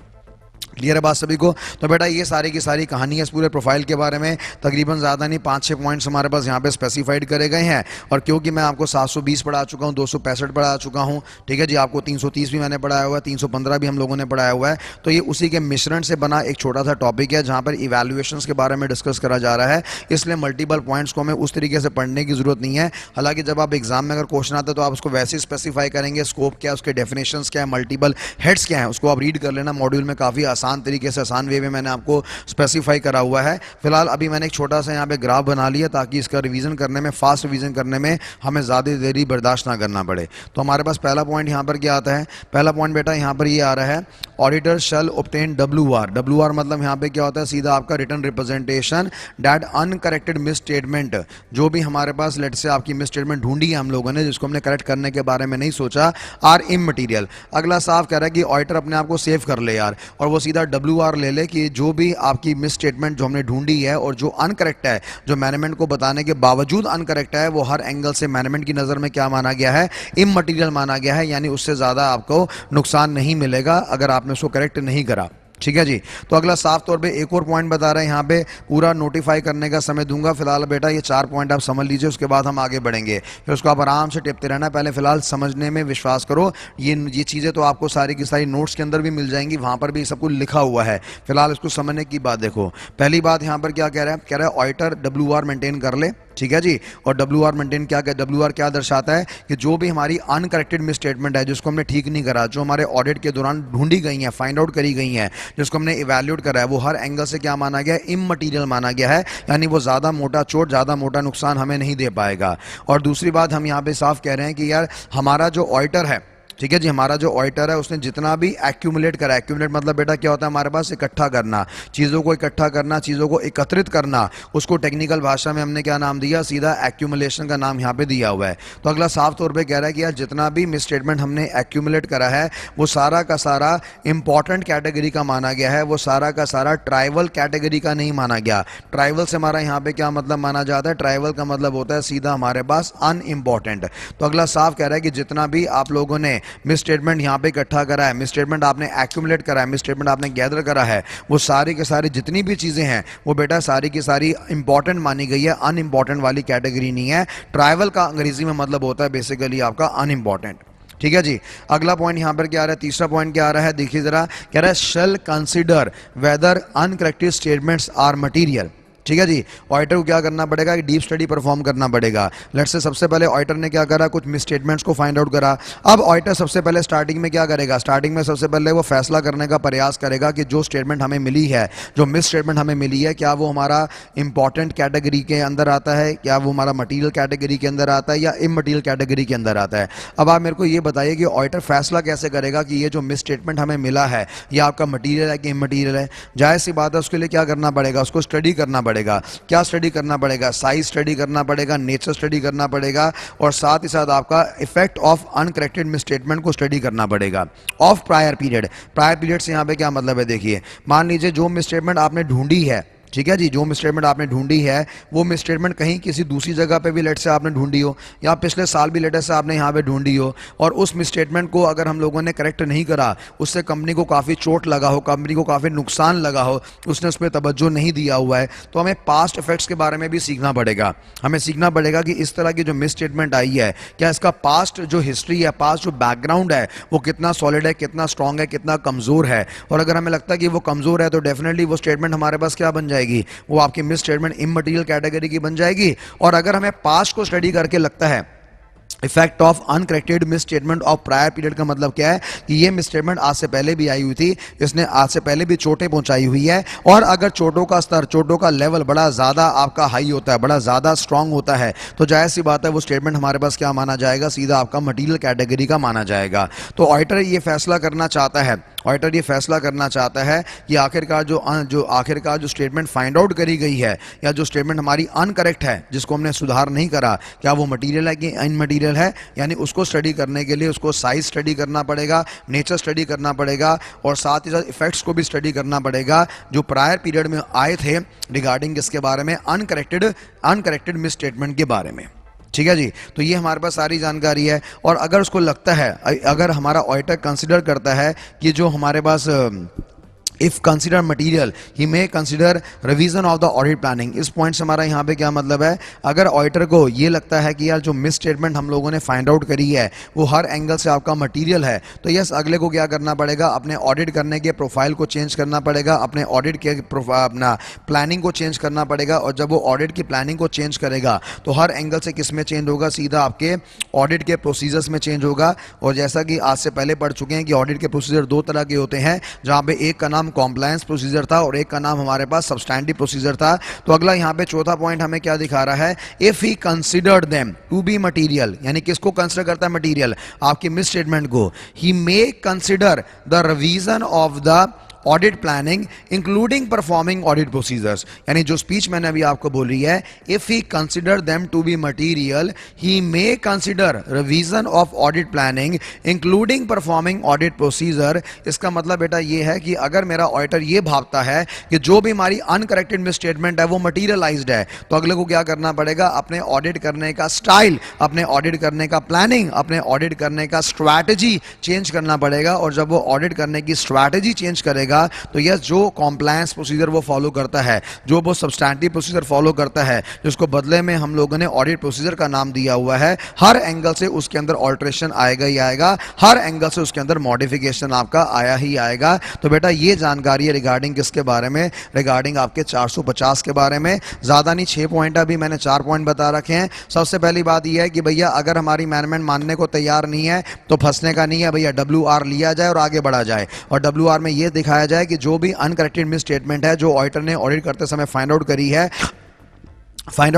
क्लियर है बात सभी को? तो बेटा ये सारी की सारी कहानी है इस पूरे प्रोफाइल के बारे में। तकरीबन ज़्यादा नहीं, 5-6 पॉइंट्स हमारे पास यहाँ पे स्पेसिफाइड करे गए हैं। और क्योंकि मैं आपको 720 पढ़ा चुका हूँ, 265 पढ़ा चुका हूँ, ठीक है जी, आपको 330 भी मैंने पढ़ाया हुआ है, 315 भी हम लोगों ने पढ़ाया हुआ है, तो ये उसी के मिश्रण से बना एक छोटा सा टॉपिक है जहाँ पर इवैल्यूएशंस के बारे में डिस्कस करा जा रहा है। इसलिए मल्टीपल पॉइंट्स को हमें उस तरीके से पढ़ने की ज़रूरत नहीं है। हालांकि जब आप एग्जाम में अगर क्वेश्चन आता है तो आप उसको वैसे स्पेसिफाई करेंगे, स्कोप क्या है, उसके डेफिनेशंस क्या है, मल्टीपल हेड्स क्या है, उसको आप रीड कर लेना। मॉड्यूल में काफ़ी आसान तरीके से, आसान वे में मैंने आपको स्पेसिफाई करा हुआ है। फिलहाल अभी मैंने एक छोटा सा यहाँ पे ग्राफ बना लिया ताकि इसका रिवीजन करने में, फास्ट रिवीजन करने में हमें ज़्यादा देरी बर्दाश्त ना करना पड़े। तो हमारे पास पहला पॉइंट यहाँ पर क्या आता है, पहला पॉइंट बेटा यहाँ पर ये आ रहा है, auditor shall obtain WR। WR मतलब यहाँ पे क्या होता है, सीधा आपका written representation that uncorrected miss statement, जो भी हमारे पास लेट से आपकी मिस स्टेटमेंट ढूंढी है हम लोगों ने, जिसको हमने करेक्ट करने के बारे में नहीं सोचा, आर इममटीरियल। अगला साफ कह रहा है कि ऑडिटर अपने आप को सेव कर ले यार, और वो सीधा सीधा WR ले ले कि जो भी आपकी मिस स्टेटमेंट जो हमने ढूंढी है और जो अनकरेक्ट है, जो मैनेजमेंट को बताने के बावजूद अनकरेक्ट है, वो हर एंगल से मैनेजमेंट की नज़र में क्या माना गया है, इममटीरियल माना गया है, यानी उससे ज़्यादा आपको नुकसान नहीं मिलेगा अगर आपने उसको करेक्ट नहीं करा। ठीक है जी। तो अगला साफ तौर पे एक और पॉइंट बता रहे हैं, यहाँ पे पूरा नोटिफाई करने का समय दूंगा। फिलहाल बेटा ये 4 पॉइंट आप समझ लीजिए, उसके बाद हम आगे बढ़ेंगे, फिर उसको आप आराम से टिपते रहना। पहले फिलहाल समझने में विश्वास करो, ये चीज़ें तो आपको सारी की सारी नोट्स के अंदर भी मिल जाएंगी, वहाँ पर भी सब कुछ लिखा हुआ है। फिलहाल इसको समझने की बात देखो। पहली बात यहाँ पर क्या कह रहा है ऑडिटर WR मेंटेन कर ले। ठीक है जी। और WR मेंटेन क्या है, WR क्या दर्शाता है कि जो भी हमारी अनकरेक्टेड मिस स्टेटमेंट है, जिसको हमने ठीक नहीं करा, जो हमारे ऑडिट के दौरान ढूंढी गई है, फाइंड आउट करी गई है, जिसको हमने इवैल्यूएट करा है, वो हर एंगल से क्या माना गया है, इममटीरियल माना गया है, यानी वो ज़्यादा मोटा चोट, ज़्यादा मोटा नुकसान हमें नहीं दे पाएगा। और दूसरी बात हम यहाँ पे साफ कह रहे हैं कि यार हमारा जो ऑडिटर है, ठीक है जी, हमारा जो ऑडिटर है उसने जितना भी एक्यूमुलेट करा, एक्यूमुलेट मतलब बेटा क्या होता है, हमारे पास इकट्ठा करना, चीज़ों को इकट्ठा करना, चीज़ों को एकत्रित करना, उसको टेक्निकल भाषा में हमने क्या नाम दिया, सीधा एक्यूमुलेशन का नाम यहाँ पे दिया हुआ है। तो अगला साफ तौर पे कह रहा है कि यार जितना भी मिस स्टेटमेंट हमने एक्यूमुलेट करा है वो सारा का सारा इंपॉर्टेंट कैटेगरी का माना गया है, वो सारा का सारा ट्राइवल कैटेगरी का नहीं माना गया। ट्राइवल से हमारा यहाँ पे क्या मतलब माना जाता है, ट्राइवल का मतलब होता है सीधा हमारे पास अनइम्पॉर्टेंट। तो अगला साफ कह रहा है कि जितना भी आप लोगों ने मिस स्टेटमेंट यहां पे इकट्ठा करा है, मिस स्टेटमेंट आपने एक्यूमुलेट करा है, मिस स्टेटमेंट आपने गैदर करा है, वो सारी के सारी जितनी भी चीजें हैं वो बेटा सारी की सारी इंपॉर्टेंट मानी गई है, अनइम्पॉर्टेंट वाली कैटेगरी नहीं है। ट्राइवल का अंग्रेजी में मतलब होता है बेसिकली आपका अनइम्पॉर्टेंट। ठीक है जी। अगला पॉइंट यहां पर क्या आ रहा है, तीसरा पॉइंट क्या आ रहा है, देखिए जरा, कह रहा है shall consider whether uncorrected statements are material. ठीक है जी। ऑडिटर को क्या करना पड़ेगा, डीप स्टडी परफॉर्म करना पड़ेगा। लेट्स से सबसे पहले ऑडिटर ने क्या करा, कुछ मिस स्टेटमेंट्स को फाइंड आउट करा। अब ऑडिटर सबसे पहले स्टार्टिंग में क्या करेगा, स्टार्टिंग में सबसे पहले वो फैसला करने का प्रयास करेगा कि जो स्टेटमेंट हमें मिली है, जो मिस स्टेटमेंट हमें मिली है, क्या वो हमारा इंपॉर्टेंट कैटेगरी के अंदर आता है, क्या वो हमारा मटीरियल कैटेगरी के अंदर आता है या इममटीरियल कैटेगरी के अंदर आता है। अब आप मेरे को ये बताइए कि ऑडिटर फैसला कैसे करेगा कि ये जो मिस स्टेटमेंट हमें मिला है ये आपका मटीरियल है कि इममटीरियल है। जाहिर सी बात है उसके लिए क्या करना पड़ेगा, उसको स्टडी करना पड़ेगा। क्या स्टडी करना पड़ेगा, साइज स्टडी करना पड़ेगा, नेचर स्टडी करना पड़ेगा, और साथ ही साथ आपका effect of uncorrected miss statement को स्टडी करना पड़ेगा। Of prior period, prior period से यहाँ पे क्या मतलब है, देखिए मान लीजिए जो मिस स्टेटमेंट आपने ढूंढी है, ठीक है जी, जो मिस स्टेटमेंट आपने ढूंढी है वो मिस स्टेटमेंट कहीं किसी दूसरी जगह पे भी लेट से आपने ढूंढी हो, या पिछले साल भी लेटर से आपने यहाँ पे ढूंढी हो, और उस मिस स्टेटमेंट को अगर हम लोगों ने करेक्ट नहीं करा, उससे कंपनी को काफ़ी चोट लगा हो, कंपनी को काफ़ी नुकसान लगा हो, उसने उस पर तवज्जो नहीं दिया हुआ है, तो हमें पास्ट इफेक्ट्स के बारे में भी सीखना पड़ेगा। हमें सीखना पड़ेगा कि इस तरह की जो मिस स्टेटमेंट आई है, क्या इसका पास्ट जो हिस्ट्री है, पास्ट जो बैकग्राउंड है वो कितना सॉलिड है, कितना स्ट्रांग है, कितना कमज़ोर है। और अगर हमें लगता है कि वो कमज़ोर है तो डेफिनेटली वो स्टेटमेंट हमारे पास क्या बन जाएगी, वो आपकी मिस स्टेटमेंट इममटीरियल कैटेगरी की बन जाएगी। और अगर हमें पास्ट को स्टडी करके लगता है effect of uncorrected miss statement of prior period का मतलब क्या है कि ये मिस स्टेटमेंट आज से पहले भी आई हुई थी, इसने आज से पहले भी चोटें पहुंचाई हुई है, और अगर चोटों का स्तर, चोटों का लेवल बड़ा ज़्यादा आपका हाई होता है, बड़ा ज़्यादा स्ट्रांग होता है, तो जाहिर सी बात है वो स्टेटमेंट हमारे पास क्या माना जाएगा, सीधा आपका मटीरियल कैटेगरी का माना जाएगा। तो ऑडिटर ये फैसला करना चाहता है, ऑडिटर ये फैसला करना चाहता है कि आखिरकार जो स्टेटमेंट फाइंड आउट करी गई है, या जो स्टेटमेंट हमारी अनकरेक्ट है, जिसको हमने सुधार नहीं करा, क्या वो मटीरियल है कि इनमटीरियल है। यानी उसको स्टडी करने के लिए उसको साइज स्टडी करना पड़ेगा, नेचर स्टडी करना पड़ेगा, और साथ ही साथ इफेक्ट्स को भी स्टडी करना पड़ेगा जो प्रायर पीरियड में आए थे रिगार्डिंग किसके बारे में, अनकरेक्टेड मिस स्टेटमेंट के बारे में। ठीक है जी। तो ये हमारे पास सारी जानकारी है। और अगर उसको लगता है, अगर हमारा ऑडिटर कंसिडर करता है कि जो हमारे पास if consider material he may consider revision of the audit planning, इस पॉइंट से हमारा यहाँ पे क्या मतलब है, अगर ऑडिटर को ये लगता है कि यार जो मिस स्टेटमेंट हम लोगों ने फाइंड आउट करी है वो हर एंगल से आपका मटीरियल है, तो यस अगले को क्या करना पड़ेगा, अपने ऑडिट करने के प्रोफाइल को चेंज करना पड़ेगा, अपने ऑडिट के अपना प्लानिंग को चेंज करना पड़ेगा। और जब वो ऑडिट की प्लानिंग को चेंज करेगा तो हर एंगल से किस में चेंज होगा, सीधा आपके ऑडिट के प्रोसीजर्स में चेंज होगा। और जैसा कि आज से पहले पढ़ चुके हैं कि ऑडिट के प्रोसीजर दो तरह के होते हैं, जहाँ पे एक का नाम कॉम्प्लायंस प्रोसीजर था और एक का नाम हमारे पास सब्सटैंटिव प्रोसीजर था। तो अगला यहाँ पे चौथा पॉइंट हमें क्या दिखा रहा है, if he considered them to be material, यानी किसको कंसिडर करता है मटीरियल, आपकी मिस स्टेटमेंट को, he may consider the revision of the audit planning including performing audit procedures. यानी जो स्पीच मैंने अभी आपको बोली है, if he consider them to be material he may consider revision of audit planning including performing audit procedure. इसका मतलब बेटा ये है कि अगर मेरा ऑडिटर ये भावता है कि जो भी हमारी अनकरेक्टेड मिसस्टेटमेंट है वो मटीरियलाइज्ड है, तो अगले को क्या करना पड़ेगा, अपने ऑडिट करने का स्टाइल, अपने ऑडिट करने का प्लानिंग, अपने ऑडिट करने का स्ट्रैटेजी चेंज करना पड़ेगा। और जब वो ऑडिट करने की स्ट्रैटेजी चेंज करेगा तो यस, जो कॉम्प्लायंस प्रोसीजर वो फॉलो करता है, जो वो सब्सटैंटिव प्रोसीजर फॉलो करता है, जिसको बदले में हम लोगों ने ऑडिट प्रोसीजर का नाम दिया हुआ है, हर एंगल से उसके अंदर ऑल्ट्रेशन आएगा ही आएगा, हर एंगल से उसके अंदर मॉडिफिकेशन आपका आया ही आएगा। तो बेटा ये जानकारी है रिगार्डिंग किसके बारे में, रिगार्डिंग आपके 450 के बारे में। ज्यादा नहीं, 6 पॉइंट, अभी मैंने 4 पॉइंट बता रखे हैं। सबसे पहली बात यह है कि भैया अगर हमारी मैनेजमेंट मानने को तैयार नहीं है तो फंसने का नहीं है भैया, WR लिया जाए और आगे बढ़ा जाए। और WR में यह दिखाया जाए कि जो भी अनकरेक्टेड मिस स्टेटमेंट है जो ऑडिटर ने ऑडिट करते समय फाइंड आउट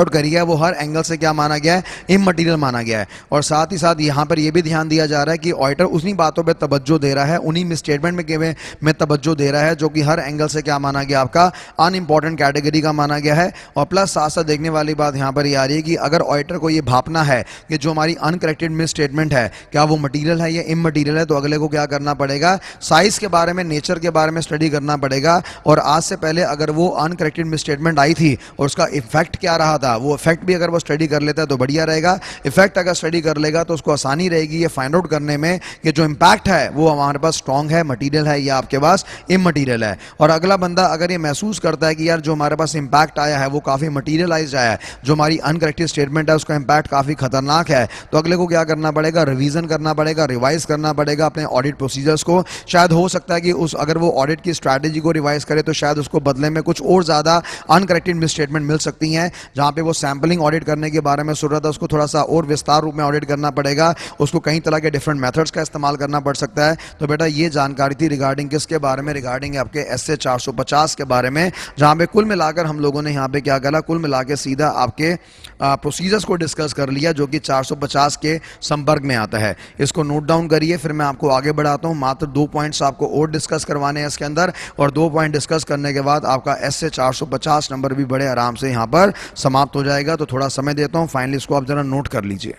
करी है, वो हर एंगल से क्या माना गया है, इममटीरियल माना गया है। और साथ ही साथ यहाँ पर यह भी ध्यान दिया जा रहा है कि ऑडिटर उन्हीं बातों पे तवज्जो दे रहा है, उन्हीं मिसस्टेटमेंट में तवज्जो दे रहा है जो कि हर एंगल से क्या माना गया, आपका अनइम्पॉर्टेंट कैटेगरी का माना गया है। और प्लस साथ साथ देखने वाली बात यहाँ पर ये आ रही है कि अगर ऑडिटर को ये भापना है कि जो हमारी अनकरेक्टेड मिसस्टेटमेंट है क्या वो मटीरियल है या इममटीरियल है, तो अगले को क्या करना पड़ेगा, साइज के बारे में, नेचर के बारे में स्टडी करना पड़ेगा। और आज से पहले अगर वो अनकरेक्टेड मिसस्टेटमेंट आई थी और उसका इफेक्ट क्या रहा था, वो इफेक्ट भी अगर वो स्टडी कर लेता है तो बढ़िया रहेगा। इफेक्ट अगर स्टडी कर लेगा तो उसको आसानी रहेगी ये फाइंड आउट करने में कि जो इंपैक्ट है वो हमारे पास स्ट्रॉन्ग है, मटीरियल है, या आपके पास इममटीरियल है। और अगला बंदा अगर ये महसूस करता है कि यार जो हमारे पास इंपैक्ट आया है वो काफी मटीरियलाइज्ड आया है, जो हमारी अनकरेक्टेड स्टेटमेंट है उसका इंपैक्ट काफी खतरनाक है, तो अगले को क्या करना पड़ेगा, रिवीजन करना पड़ेगा, रिवाइज करना पड़ेगा अपने ऑडिट प्रोसीजर्स को। शायद हो सकता है कि उस अगर वो ऑडिट की स्ट्रैटेजी को रिवाइज करे तो शायद उसको बदले में कुछ और ज्यादा अनकरेक्टेड मिसस्टेटमेंट मिल सकती हैं। जहां पे वो सैंपलिंग ऑडिट करने के बारे में सुन रहा था उसको थोड़ा सा और विस्तार रूप में ऑडिट करना पड़ेगा, उसको कई तरह के डिफरेंट मेथड्स का इस्तेमाल करना पड़ सकता है। तो बेटा ये जानकारी थी रिगार्डिंग किसके बारे में, रिगार्डिंग आपके SA 450 के बारे में, जहां पे कुल मिलाकर हम लोगों ने यहाँ पे क्या करा, कुल मिला के सीधा आपके प्रोसीजर्स को डिस्कस कर लिया जो कि 450 के संपर्क में आता है। इसको नोट डाउन करिए, फिर मैं आपको आगे बढ़ाता हूँ। मात्र 2 पॉइंट्स आपको और डिस्कस करवाने हैं इसके अंदर, और 2 पॉइंट डिस्कस करने के बाद आपका SA 450 नंबर भी बड़े आराम से यहाँ पर समाप्त हो जाएगा। तो थोड़ा समय देता हूं, फाइनली इसको आप जरा नोट कर लीजिए।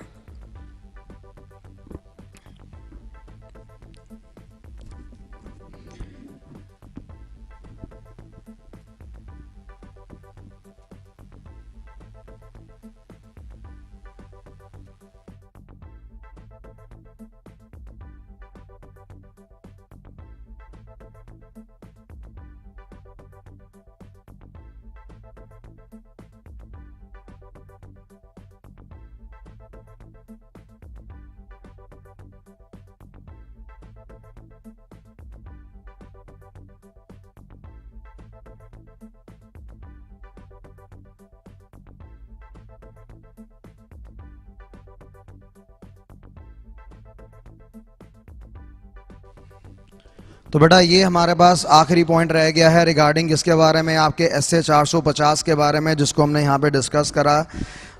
तो बेटा ये हमारे पास आखिरी पॉइंट रह गया है रिगार्डिंग इसके बारे में, आपके SA 450 के बारे में, जिसको हमने यहाँ पे डिस्कस करा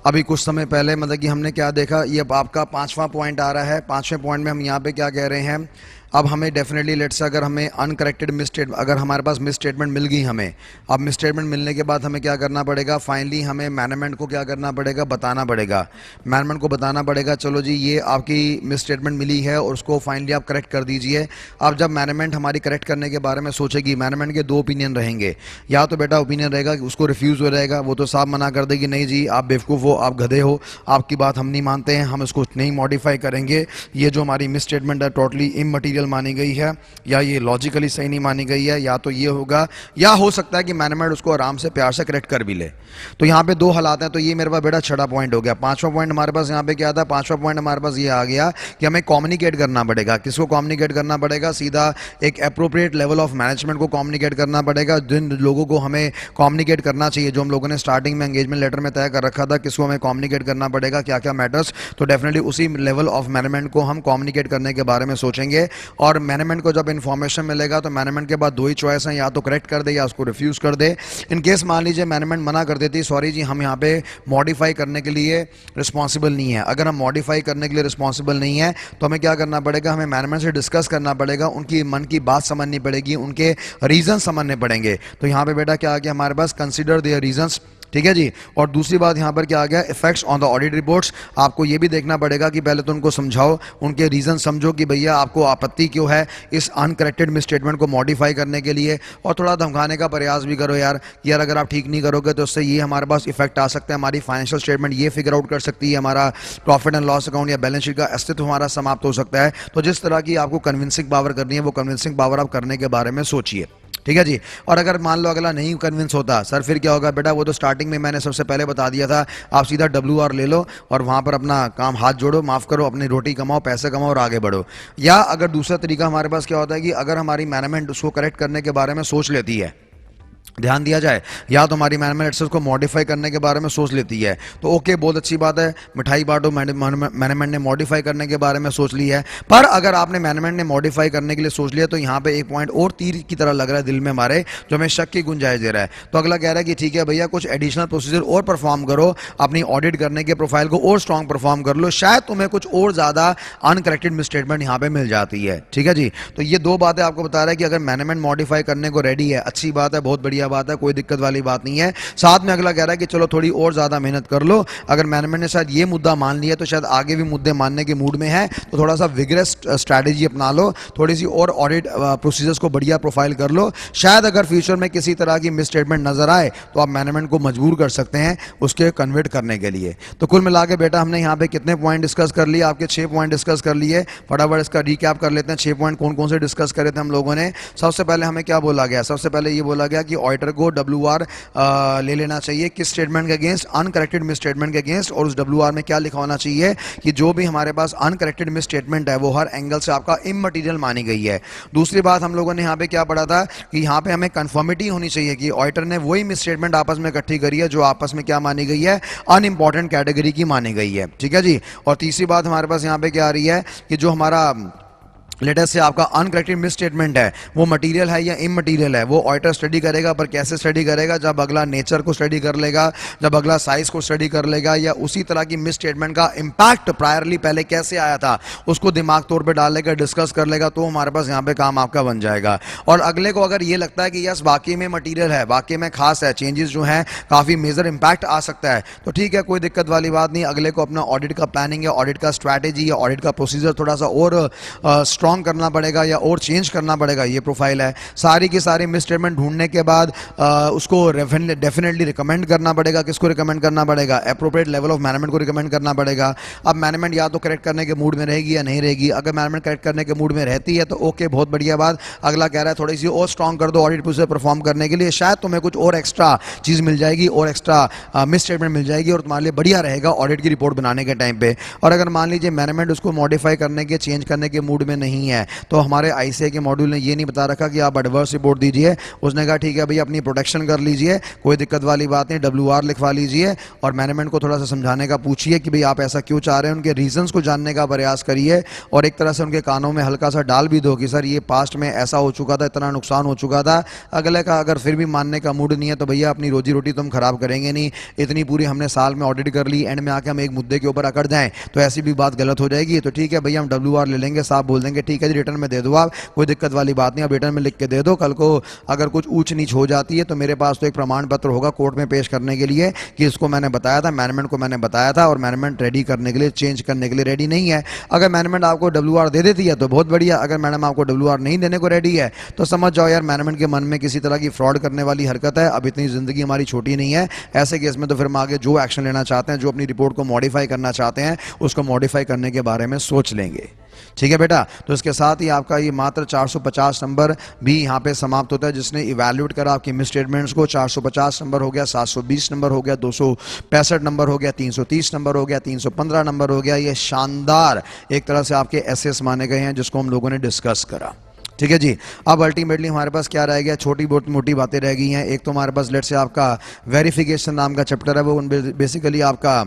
अभी कुछ समय पहले। मतलब कि हमने क्या देखा, ये आपका 5वां पॉइंट आ रहा है। 5वें पॉइंट में हम यहाँ पे क्या कह रहे हैं, अब हमें डेफिनेटली लेट्स अगर हमें अनकरेक्टेड मिसस्टेटमेंट, अगर हमारे पास मिसस्टेटमेंट मिल गई हमें, अब मिसस्टेटमेंट मिलने के बाद हमें क्या करना पड़ेगा, फाइनली हमें मैनेजमेंट को क्या करना पड़ेगा, बताना पड़ेगा। मैनेजमेंट को बताना पड़ेगा चलो जी ये आपकी मिसस्टेटमेंट मिली है और उसको फाइनली आप करेक्ट कर दीजिए। अब जब मैनेजमेंट हमारी करेक्ट करने के बारे में सोचेगी, मैनेजमेंट के 2 ओपिनियन रहेंगे। या तो बेटा ओपिनियन रहेगा कि उसको रिफ्यूज़ हो रहेगा, वो तो साफ मना कर देगी नहीं जी आप बेवकूफ़ हो, आप गधे हो, आपकी बात हम नहीं मानते हैं, हम इसको नहीं मॉडिफाई करेंगे, ये जो हमारी मिसस्टेटमेंट है टोटली इममटीरियल मानी गई है, या ये लॉजिकली सही नहीं मानी गई है, या तो ये होगा, या हो सकता है कि मैनेजमेंट उसको आराम से प्यार से करेक्ट कर भी ले। तो यहाँ पे 2 हालात हैं। तो ये मेरे पास बेटा 6वां पॉइंट हो गया। 5वां पॉइंट हमारे पास यहाँ पे क्या था, 5वां पॉइंट हमारे पास ये आ गया कि हमें कम्युनिकेट करना पड़ेगा। किसको कम्युनिकेट करना पड़ेगा, सीधा एक एप्रोप्रिएट लेवल ऑफ मैनेजमेंट को कम्युनिकेट करना पड़ेगा। जिन लोगों को हमें कम्युनिकेट करना चाहिए, जो हम लोगों ने स्टार्टिंग में एंगेजमेंट लेटर में तय कर रखा था, किसको हमें कम्युनिकेट करना पड़ेगा, क्या क्या मैटर्स, तो डेफिनेटली उसी लेवल ऑफ मैनेजमेंट को हम कम्युनिकेट करने के बारे में सोचेंगे। और मैनेजमेंट को जब इन्फॉर्मेशन मिलेगा तो मैनेजमेंट के बाद दो ही चॉइस हैं, या तो करेक्ट कर दे या उसको रिफ्यूज़ कर दे। इन केस मान लीजिए मैनेजमेंट मना कर देती, सॉरी जी हम यहाँ पे मॉडिफाई करने के लिए रिस्पॉन्सिबल नहीं है, अगर हम मॉडिफाई करने के लिए रिस्पॉन्सिबल नहीं है तो हमें क्या करना पड़ेगा, हमें मैनेजमेंट से डिस्कस करना पड़ेगा, उनकी मन की बात समझनी पड़ेगी, उनके रीज़न समझने पड़ेंगे। तो यहाँ पे बेटा क्या आ गया हमारे पास, कंसिडर देयर रीजंस, ठीक है जी। और दूसरी बात यहाँ पर क्या आ गया, effects on the audit reports. आपको ये भी देखना पड़ेगा कि पहले तो उनको समझाओ, उनके रीज़न समझो कि भैया आपको आपत्ति क्यों है इस अनकरेक्टेड मिसस्टेटमेंट को मॉडिफाई करने के लिए, और थोड़ा धमकाने का प्रयास भी करो यार कि यार अगर आप ठीक नहीं करोगे तो उससे ये हमारे पास इफेक्ट आ सकता है, हमारी फाइनेंशियल स्टेटमेंट ये फिगर आउट कर सकती है, हमारा प्रॉफिट एंड लॉस अकाउंट या बैलेंस शीट का अस्तित्व हमारा समाप्त हो सकता है। तो जिस तरह की आपको कन्विंसिंग पावर करनी है वो कन्विंसिंग पावर आप करने के बारे में सोचिए, ठीक है जी। और अगर मान लो अगला नहीं कन्विंस होता सर, फिर क्या होगा बेटा, वो तो स्टार्टिंग में मैंने सबसे पहले बता दिया था, आप सीधा WR ले लो और वहाँ पर अपना काम हाथ जोड़ो, माफ़ करो, अपनी रोटी कमाओ, पैसे कमाओ और आगे बढ़ो। या अगर दूसरा तरीका हमारे पास क्या होता है कि अगर हमारी मैनेजमेंट उसको करेक्ट करने के बारे में सोच लेती है, ध्यान दिया जाए, या तो हमारी मैनेजमेंट एक्सेस को मॉडिफाई करने के बारे में सोच लेती है तो ओके, बहुत अच्छी बात है, मिठाई बांटो, मैनेजमेंट ने मॉडिफाई करने के बारे में सोच ली है। पर अगर आपने मैनेजमेंट ने मॉडिफाई करने के लिए सोच लिया तो यहाँ पे एक पॉइंट और तीर की तरह लग रहा है दिल में हमारे, जो हमें शक की गुंजाइश दे रहा है। तो अगला कह रहा है कि ठीक है भैया कुछ एडिशनल प्रोसीजर और परफॉर्म करो, अपनी ऑडिट करने के प्रोफाइल को और स्ट्रॉन्ग परफॉर्म कर लो, शायद तुम्हें कुछ और ज़्यादा अनकरेक्टेड मिसस्टेटमेंट यहाँ पे मिल जाती है, ठीक है जी। तो ये दो बातें आपको बता रहा है कि अगर मैनेजमेंट मॉडिफाई करने को रेडी है, अच्छी बात है, बहुत बढ़िया बात है, कोई दिक्कत वाली बात नहीं है। साथ में अगला कह रहा है कि चलो थोड़ी और ज्यादा मेहनत कर लो, अगर मैनेजमेंट ने शायद ये मुद्दा मान लिया तो शायद आगे भी मुद्दे मानने के मूड में है, तो थोड़ा सा विगरस स्ट्रैटेजी अपना लो, थोड़ी सी और ऑडिट प्रोसीजर्स को बढ़िया प्रोफाइल कर लो। शायद अगर फ्यूचर में किसी तरह की मिस स्टेटमेंट नजर आए तो आप मैनेजमेंट को मजबूर कर सकते हैं उसके कन्वर्ट करने के लिए। तो कुल मिला के बेटा हमने यहाँ पे कितने पॉइंट डिस्कस कर लिए, आपके 6 पॉइंट डिस्कस कर लिए। फटाफट इसका रिकैप कर लेते हैं, 6 पॉइंट कौन कौन से डिस्कस करे थे हम लोगों ने। सबसे पहले हमें क्या बोला गया, सबसे पहले ये बोला गया कि ऑडिटर को WR ले लेना चाहिए किस स्टेटमेंट के अगेंस्ट, अनकरेक्टेड मिस स्टेटमेंट के अगेंस्ट, और उस WR में क्या लिखा होना चाहिए कि जो भी हमारे पास अनकरेक्टेड मिस स्टेटमेंट है वो हर एंगल से आपका इममटीरियल मानी गई है। दूसरी बात हम लोगों ने यहाँ पे क्या पढ़ा था कि यहाँ पे हमें कंफर्मिटी होनी चाहिए कि ऑडिटर ने वही मिस स्टेटमेंट आपस में इकट्ठी करी है जो आपस में क्या मानी गई है, अनइंपॉर्टेंट कैटेगरी की मानी गई है, ठीक है जी। और तीसरी बात हमारे पास यहाँ पे क्या आ रही है कि जो हमारा लेटेस्ट से आपका अनकरेक्टेड मिस स्टेटमेंट है वो मटेरियल है या इममटेरियल है, वो ऑडिटर स्टडी करेगा, पर कैसे स्टडी करेगा, जब अगला नेचर को स्टडी कर लेगा, जब अगला साइज को स्टडी कर लेगा, या उसी तरह की मिस स्टेटमेंट का इंपैक्ट प्रायरली पहले कैसे आया था उसको दिमाग तौर पे डाल लेकर डिस्कस कर लेगा, तो हमारे पास यहाँ पे काम आपका बन जाएगा। और अगले को अगर ये लगता है कि यस वाकई में मटीरियल है, वाकई में खास है, चेंजेस जो हैं काफ़ी मेजर इंपैक्ट आ सकता है, तो ठीक है, कोई दिक्कत वाली बात नहीं। अगले को अपना ऑडिट का प्लानिंग या ऑडिट का स्ट्रैटेजी या ऑडिट का प्रोसीजर थोड़ा सा और स्ट्रॉन्ग करना पड़ेगा या और चेंज करना पड़ेगा, ये प्रोफाइल है। सारी की सारी मिस स्टेटमेंट ढूंढने के बाद उसको डेफिनेटली रिकमेंड करना पड़ेगा, किसको रिकमेंड करना पड़ेगा, एप्रोप्रिएट लेवल ऑफ मैनेजमेंट को रिकमेंड करना पड़ेगा। अब मैनेजमेंट या तो करेक्ट करने के मूड में रहेगी या नहीं रहेगी, अगर मैनेजमेंट करेक्ट करने के मूड में रहती है तो ओके, बहुत बढ़िया बात। अगला कह रहा है थोड़ी सी और स्ट्रॉन्ग कर दो ऑडिट प्रोसीजर परफॉर्म करने के लिए, शायद तुम्हें कुछ और एक्स्ट्रा चीज़ मिल जाएगी और एक्स्ट्रा मिस स्टेटमेंट मिल जाएगी और तुम्हारे लिए बढ़िया रहेगा ऑडिट की रिपोर्ट बनाने के टाइम पे। और अगर मान लीजिए मैनेजमेंट उसको मॉडिफाई करने के, चेंज करने के मूड में नहीं है, तो हमारे ICA के मॉड्यूल ने ये नहीं बता रखा कि आप एडवर्स रिपोर्ट दीजिए, उसने कहा ठीक है भैया अपनी प्रोटेक्शन कर लीजिए, कोई दिक्कत वाली बात नहीं, WR लिखवा लीजिए और मैनेजमेंट को थोड़ा सा समझाने का पूछिए कि भाई आप ऐसा क्यों चाह रहे हैं, उनके रीजंस को जानने का प्रयास करिए और एक तरह से उनके कानों में हल्का सा डाल भी दो कि सर ये पास्ट में ऐसा हो चुका था, इतना नुकसान हो चुका था। अगले का अगर फिर भी मानने का मूड नहीं है तो भैया अपनी रोजी रोटी तो हम खराब करेंगे नहीं, इतनी पूरी हमने साल में ऑडिट कर ली, एंड में आके हम एक मुद्दे के ऊपर अकड़ जाएं तो ऐसी भी बात गलत हो जाएगी। तो ठीक है भैया हम WR ले लेंगे, साहब बोल देंगे ठीक है जी रिटर्न में दे दो, आप कोई दिक्कत वाली बात नहीं, आप रिटर्न में लिख के दे दो, कल को अगर कुछ ऊंच नीच हो जाती है तो मेरे पास तो एक प्रमाण पत्र होगा कोर्ट में पेश करने के लिए कि इसको मैंने बताया था, मैनेजमेंट को मैंने बताया था और मैनेजमेंट रेडी करने के लिए, चेंज करने के लिए रेडी नहीं है। अगर मैनेजमेंट आपको WR दे देती है तो बहुत बढ़िया, अगर मैडम आपको WR नहीं देने को रेडी है तो समझ जाओ यार मैनेजमेंट के मन में किसी तरह की फ्रॉड करने वाली हरकत है, अब इतनी जिंदगी हमारी छोटी नहीं है। ऐसे केस में तो फिर हम आगे जो एक्शन लेना चाहते हैं, जो अपनी रिपोर्ट को मॉडिफाई करना चाहते हैं, उसको मॉडिफाई करने के बारे में सोच लेंगे, ठीक है बेटा। तो इसके साथ ही आपका ये मात्र 450 नंबर भी यहाँ पे समाप्त होता है, जिसने इवैल्यूएट करा आपकी मिस स्टेटमेंट्स को। 450 नंबर हो गया, 720 नंबर हो गया, 265 नंबर हो गया, 330 नंबर हो गया, 315 नंबर हो गया। ये शानदार एक तरह से आपके एसएस माने गए हैं जिसको हम लोगों ने डिस्कस करा, ठीक है जी। अब अल्टीमेटली हमारे पास क्या रह गया, छोटी बहुत मोटी बातें रह गई हैं। एक तो हमारे पास लेट से आपका वेरिफिकेशन नाम का चैप्टर है, वो बेसिकली आपका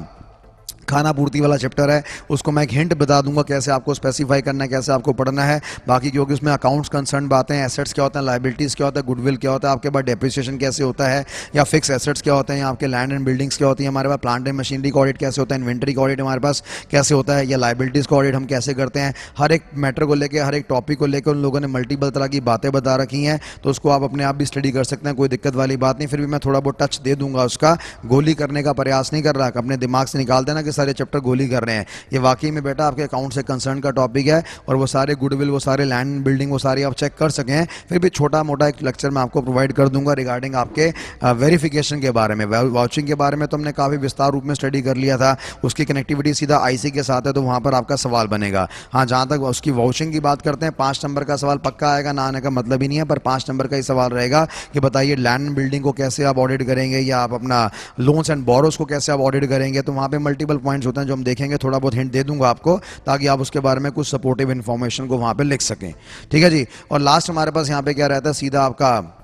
खाना पूर्ति वाला चैप्टर है, उसको मैं एक हिंट बता दूंगा कैसे आपको स्पेसिफाई करना है, कैसे आपको पढ़ना है। बाकी क्योंकि उसमें अकाउंट्स कंसर्न बातें हैं, एसेट्स क्या होते हैं, लायबिलिटीज़ क्या होता है, गुडविल क्या होता है, आपके पास डेप्रिसिएशन कैसे होता है, या फिक्स एसेट्स क्या होते हैं, या आपके लैंड एंड बिल्डिंग्स क्या होती है, हमारे पास प्लांट एंड मशीनरी का ऑडिट कैसे होता है, इन्वेंट्री का ऑडिट हमारे पास कैसे होता है, या लायबिलिटीज़ का ऑडिट हम कैसे करते हैं। हर एक मैटर को लेकर, हर एक टॉपिक को लेकर उन लोगों ने मल्टीपल तरह की बातें बता रखी हैं, तो उसको आप अपने आप भी स्टडी कर सकते हैं, कोई दिक्कत वाली बात नहीं। फिर भी मैं थोड़ा बहुत टच दे दूंगा, उसका गोली करने का प्रयास नहीं कर रहा, अपने दिमाग से निकाल देना कि सारे चैप्टर गोली कर रहे हैं। ये वाकई में बेटा आपके अकाउंट से कंसर्न का टॉपिक है, और वो सारे गुडविल, वो सारे लैंड बिल्डिंग, वो सारी आप चेक कर सकें। फिर भी छोटा मोटा एक लेक्चर मैं आपको प्रोवाइड कर दूंगा रिगार्डिंग आपके वेरिफिकेशन के बारे में। वाउचिंग के बारे में तो हमने काफ़ी विस्तार रूप में स्टडी कर लिया था, उसकी कनेक्टिविटी सीधा आईसी के साथ है, तो वहाँ पर आपका सवाल बनेगा। हाँ, जहाँ तक उसकी वाउचिंग की बात करते हैं, 5 नंबर का सवाल पक्का आएगा, ना आने का मतलब ही नहीं है, पर 5 नंबर का ही सवाल रहेगा कि बताइए लैंड बिल्डिंग को कैसे आप ऑडिट करेंगे, या आप अपना लोन्स एंड बोरोस को कैसे आप ऑडिट करेंगे। तो वहाँ पे मल्टीपल पॉइंट्स होते हैं जो हम देखेंगे, थोड़ा बहुत हिंट दे दूंगा आपको, ताकि आप उसके बारे में कुछ सपोर्टिव इन्फॉर्मेशन को वहाँ पे लिख सकें। ठीक है जी। और लास्ट हमारे पास यहाँ पे क्या रहता है, सीधा आपका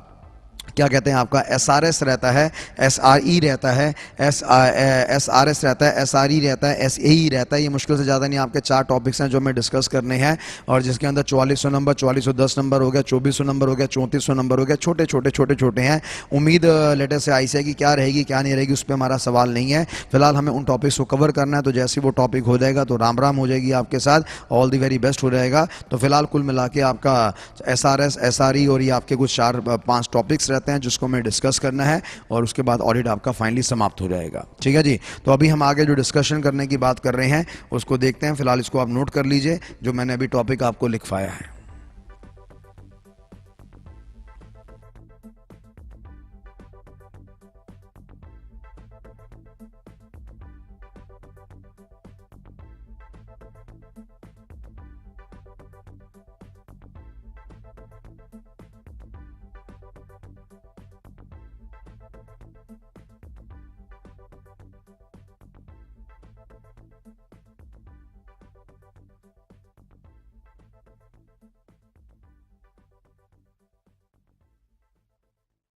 क्या कहते हैं, आपका एसआरएस रहता है, एसआरई रहता है, एसआरएस रहता है, एसआरई रहता है, एसएई रहता है। ये मुश्किल से ज़्यादा नहीं, आपके 4 टॉपिक्स हैं जो हमें डिस्कस करने हैं, और जिसके अंदर 4400 नंबर, 4410 नंबर हो गया, 2400 नंबर हो गया, 3400 नंबर हो गया। छोटे छोटे हैं। उम्मीद लेटर से आईसीआई की क्या रहेगी क्या नहीं रहेगी उस पर हमारा सवाल नहीं है। फिलहाल हमें उन टॉपिक्स को कवर करना है, तो जैसे वो टॉपिक हो जाएगा तो राम राम हो जाएगी आपके साथ, ऑल दी वेरी बेस्ट हो जाएगा। तो फिलहाल कुल मिला के आपका एसआरएस, एसआरई और ये आपके कुछ 4-5 टॉपिक्स रहते हैं जिसको हमें डिस्कस करना है, और उसके बाद ऑडिट आपका फाइनली समाप्त हो जाएगा। ठीक है जी। तो अभी हम आगे जो डिस्कशन करने की बात कर रहे हैं उसको देखते हैं। फिलहाल इसको आप नोट कर लीजिए जो मैंने अभी टॉपिक आपको लिखवाया है।